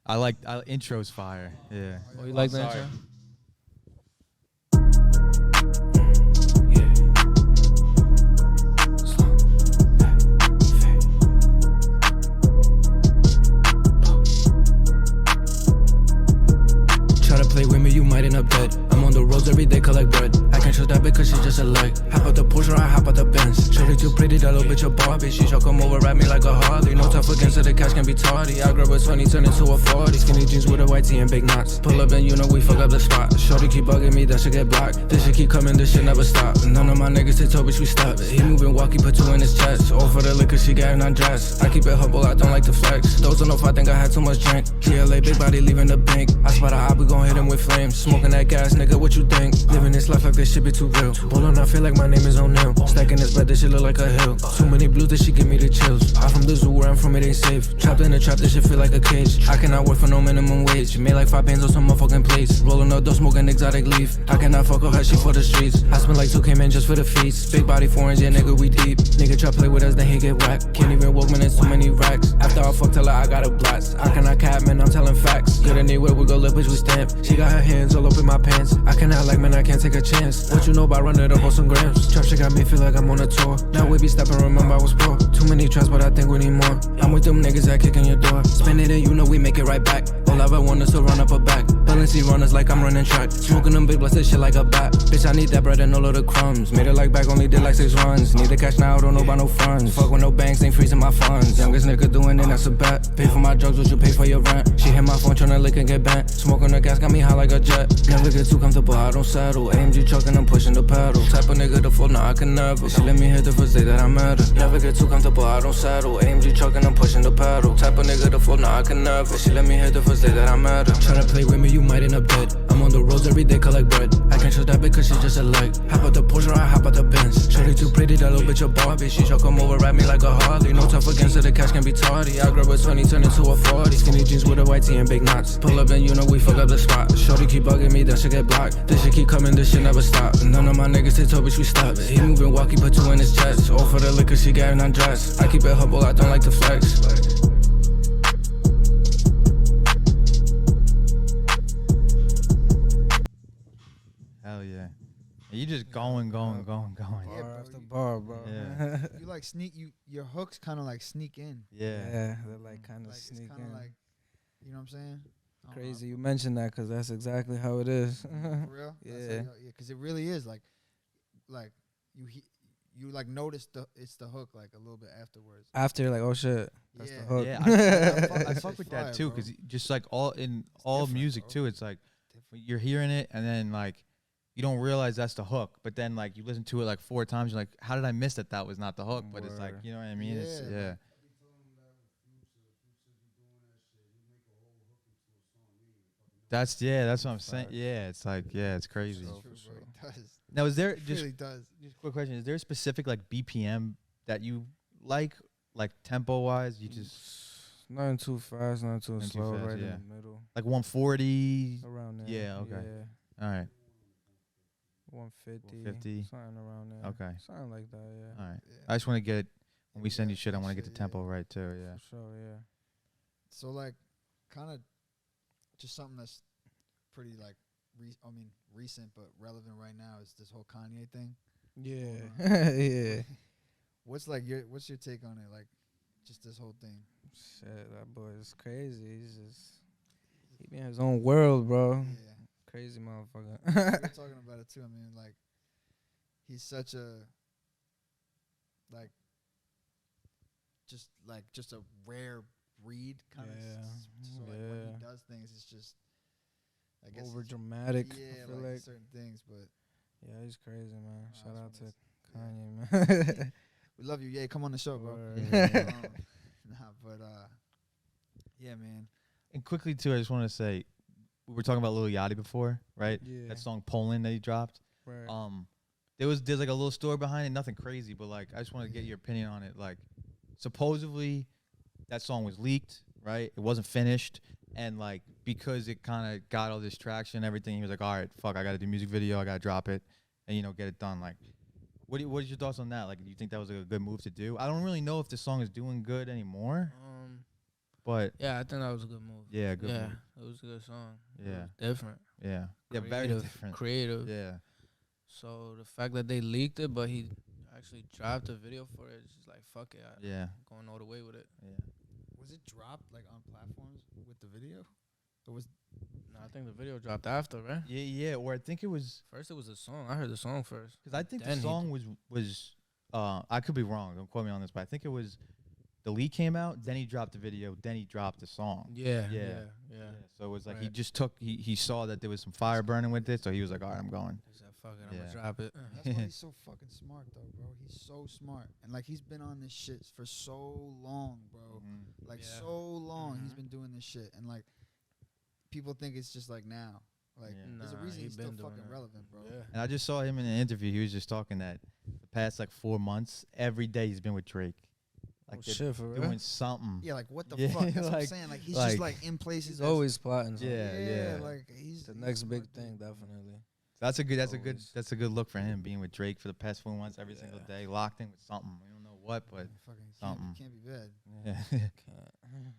I like intro's fire. Yeah. Oh, you like that Sorry. intro? Try to play with me, you might end up dead. I'm on the roads every day, collect bread. I can't trust that because she's just a leg. Hop out the Porsche, I hop out the Benz. Shorty too pretty, that little bitch a Barbie. She shall come over, ride me like a Harley. No tough against her, the cash can be tardy. I grab a 20, turn into a 40. Skinny jeans with a white tee and big knots. Pull up and we fuck up the spot. Shorty keep bugging me, that should get blocked. This shit keep coming, this shit never stop. None of my niggas, they told bitch we stop. He moving, walk, he put two in his chest. All for the liquor, she getting undressed. I keep it humble, I don't like to flex. Those don't know if I think I had too much drink. GLA, big body leaving the bank. I spot a hop, we gon' hit him with flames. Smoking that gas, nigga, what you think? Living this life like this shit be too real. Ballin', I feel like my name is O'Neal. Stacking this bed, this shit look like a hill. Too many blues, this shit give me the chills. I'm from the zoo, where I'm from, it ain't safe. Trapped in the trap, this shit feel like a cage. I cannot work for no minimum wage. Made like 5 bands on some motherfucking plates. Rolling up, dope, smoking exotic leaf. I cannot fuck with her, she for the streets. I spent like 2K man just for the feast. Big body foreigns, yeah, nigga, we deep. Nigga try play with us, then he get whacked. Can't even walk, man, it's too many racks. After I fuck, tell her I got a blast. I cannot cap, man, I'm telling facts. Good anywhere, we go lip, bitch, we stamp. She got her hands all up in my pants. I cannot like, man, I can't take a chance. What you know about running up on some grams? Trap shit got me feel like I'm on a tour. Now we be stepping, remember I was poor. Too many traps, but I think we need more. I'm with them niggas that kicking your door. Spend it and we make it right back. All I ever want is to run up a back. Balancing runners like I'm running track. Smoking them big blunts, shit like a bat. Bitch, I need that bread and all of the crumbs. Made it like back, only did like 6 runs. Need the cash now, don't know about no funds. Fuck with no banks, ain't freezing my funds. Youngest nigga doing it, that's a bet. Pay for my drugs, what you pay for your rent? She hit my phone, tryna lick and get bent. Smoking the gas, got me high like a jet. Never get too comfortable, I don't settle. AMG trucking, I'm pushing the pedal. Type of nigga to fold, nah, I can never. She let me hit the first day that I met her. Never get too comfortable, I don't settle. AMG trucking, I'm pushing the pedal. Type of nigga to fold, nah, I can never. She let me hit the first day that I met her. Tryna play with me, you might end up dead. I'm on the roads every day, collect bread. I can't trust that because she's just a leg. Hop out the Porsche, I hop out the Benz. Shorty too pretty, that little bitch a Barbie. She shall come over, ride me like a Harley. No tough against her, the cash can be tardy. I grab a 20, turn into a 40. Skinny jeans with a white tee and big knots. Pull up and we fuck up the spot. Shorty keep bugging me, that shit get blocked. This shit keep coming, this shit never stop. None of my niggas, they told bitch we stop. He moving, walk, he put two in his chest. All for the liquor, she getting undressed. I keep it humble, I don't like to flex. Hell yeah. You just going. Yeah, Bar bro, after bar, bro. Yeah. You like sneak. Your hooks kind of like sneak in. Yeah. They're like kind of Like it's sneak kind of in. like, you know what I'm saying? I don't know. Crazy you mentioned that because that's exactly how it is. For real? Yeah. Because it really is like you like notice it's the hook like a little bit afterwards. After like, oh shit, that's Yeah. the hook. Yeah, I That fuck shit's with fire, that too, bro. because just like all different, music bro. too, it's like Different. you're hearing it and then like you don't realize that's the hook, but then like you listen to it like 4 times, you're like, how did I miss that was not the hook? But it's like, Word. you know what I mean? It's Yeah. yeah. That's what I'm saying. Facts. Yeah, it's like it's crazy. So- True, for bro. sure. It does. Now, is there It just really does. a quick question? Is there a specific like BPM that you like tempo wise? You just Nothing too fast, nothing too Nothing too slow, fast, right yeah. in the middle. like 140? Around there. Yeah, okay. Yeah. All right. 150. 150. Something around there. Okay. Something like that, yeah. All right. Yeah. I just want to get when we send Yeah, you shit, I want to get the shit, tempo yeah. right too. Yeah. For sure, yeah. So like, kind of, just something that's pretty like, recent but relevant right now is this whole Kanye thing. Yeah. yeah. What's your take on it? Like, just this whole thing. Shit, that boy is crazy. He be in his own world, bro. Yeah. Crazy motherfucker. We were talking about it too. I mean, like, he's such a just a rare breed kind of. Yeah. So like when Yeah. he does things, it's just I guess over it's- dramatic. Yeah, I feel like like certain things, but yeah, he's crazy, man. I Shout out just to wanna Kanye, man. we love you. Yeah, come on the show, bro. Word. Nah, but yeah, man. And quickly too, I just want to say, we were talking about Lil Yachty before, right? Yeah. That song Poland that he dropped. Right. There's like a little story behind it, nothing crazy, but like I just want to get your opinion on it. Like, supposedly that song was leaked, right? It wasn't finished, and like because it kind of got all this traction and everything, he was like, all right, fuck, I got to do music video, I got to drop it, and get it done. Like, what is your thoughts on that? Like, do you think that was a good move to do? I don't really know if the song is doing good anymore, but Yeah, I think that was a good move. yeah, good move. It was a good song. Yeah. It was different. Yeah, very Creative, different. Creative. Yeah, So the fact that they leaked it, but he actually dropped a video for it, it's just like fuck it. yeah, I'm going all the way with it. yeah. Was it dropped like on platforms with the video? Or was No, I think the video dropped after, right? Yeah. Or I think it was First it was a song. I heard the song first. because I think Then the he song was I could be wrong. Don't quote me on this, but I think it was the leak came out, then he dropped the video, then he dropped the song. Yeah. So it was like he Right. just he saw that there was some fire burning with it, so he was like, all right, I'm going. He said, fuck it, I'm Yeah. gonna drop it. That's why he's so fucking smart, though, bro. He's so smart, and like he's been on this shit for so long, bro. Like Yeah. so long, he's Mhm. been doing this shit, and like people think it's just like now. Like Yeah. there's a Nah, reason he he's still been doing fucking it. relevant, bro. Yeah. And I just saw him in an interview. He was just talking that the past like 4 months, every day he's been with Drake. Like Oh, they're shit, for real? doing something. Yeah, like what the Yeah, fuck? That's what I'm like- saying. Like he's like- just like in places. He's that's- always plotting. something. Yeah. Like he's The he's next a big smart thing, dude, bro. definitely. That's a Always. good look for him being with Drake for the past 4 months, every single Yeah. day, locked in with something. We don't know what, but Fucking something. can't be bad. yeah. Can't. I don't know.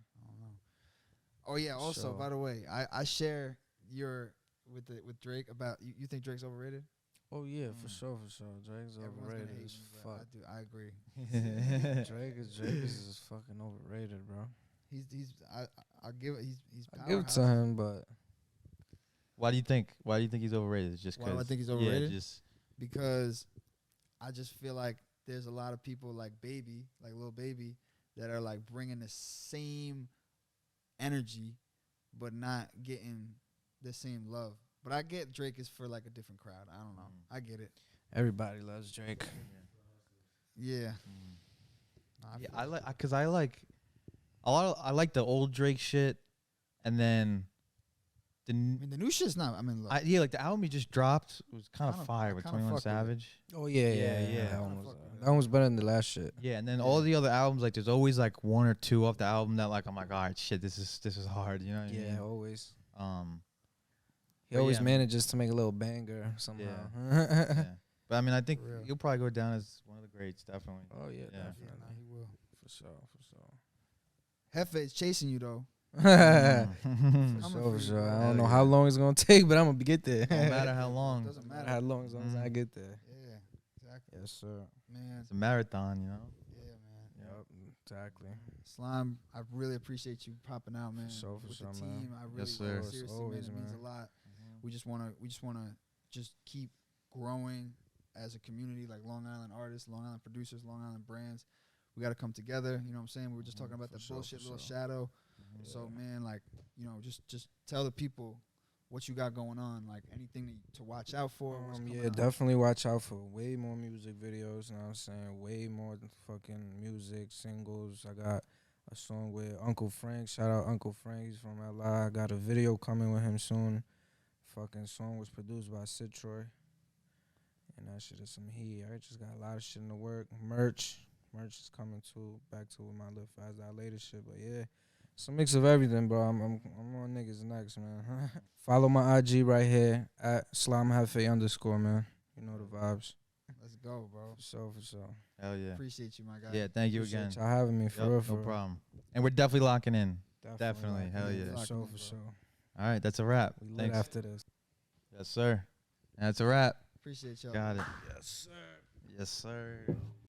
Oh yeah. Also, So- by the way, I share your with Drake about you think Drake's overrated? Oh yeah, for Mm. sure, for sure. Drake's Everyone's gonna overrated hate as me, but fuck. I agree. Drake is just fucking overrated, bro. I'll give it. He's I give it to powerhouse. him, but Why do you think he's overrated? It's just Why do I 'cause- think he's overrated? Yeah, just Because I just feel like there's a lot of people like Lil Baby, that are like bringing the same energy, but not getting the same love. But I get Drake is for like a different crowd. I don't know. I get it. everybody loves Drake. Yeah. Nah, yeah, feel I it. like because I like a lot. I like the old Drake shit, and then I mean, the new shit's not. I mean, look. like the album he just dropped was kind Kinda- of fire I with kinda 21 fuck with it. Savage. Oh yeah, Yeah, yeah. That one I was, fuck with that one was it. better than the last shit. Yeah, and then Yeah. all the other albums, like there's always like one or two off the album that like I'm like, all right, shit, this is hard. You know what I Yeah, mean? always. He But always yeah, manages to make a little banger somehow. Yeah. But I mean, I think For real. you'll probably go down as one of the greats, definitely. Oh yeah, Yeah. Yeah, definitely. nah, he will. For sure, for sure. Hefe is chasing you though. For No sure, for for you, sure. bro. I Hell don't know yeah. how long it's gonna take, but I'm gonna get there. matter how long. Doesn't No matter matter. how long, as long as I get there. Yeah. Exactly. Yes, sir. Man. It's a marathon, you know. Yeah, man. Yep, exactly. Slime, I really appreciate you popping out, man. sure, for With sure, the man. team, I really Yes, sir. seriously, Always, man, it means a man. lot. We just wanna just keep growing as a community, like Long Island artists, Long Island producers, Long Island brands. We got to come together. You know what I'm saying? We were just talking about For the sure, bullshit for little sure. shadow. Yeah. So man, like just tell the people what you got going on, like anything to watch out for. what's coming Yeah, out. definitely watch out for way more music videos. You know what I'm saying? Way more than fucking music singles. I got a song with Uncle Frank. Shout out Uncle Frank. He's from LA. I got a video coming with him soon. Fucking song was produced by Sid Troy. And that shit is some heat. I just got a lot of shit in the work. Merch is coming too. Back to with my little Fast Out Later shit. But yeah, it's a mix of everything, bro. I'm on niggas next, man. Follow my IG right here at SlimeJefe_, man. You know the vibes. Let's go, bro. For sure, for sure. Hell yeah. Appreciate you, my guy. Yeah, thank you Appreciate again. y'all having me for Yep, real, for no real. problem. And we're definitely locking in. Definitely. like, Hell yeah. For Locking sure, in, for bro. sure. All right, that's a wrap. We lit Thanks. after this. Yes, sir. That's a wrap. Appreciate y'all. Got it. Yes, sir. Yes, sir.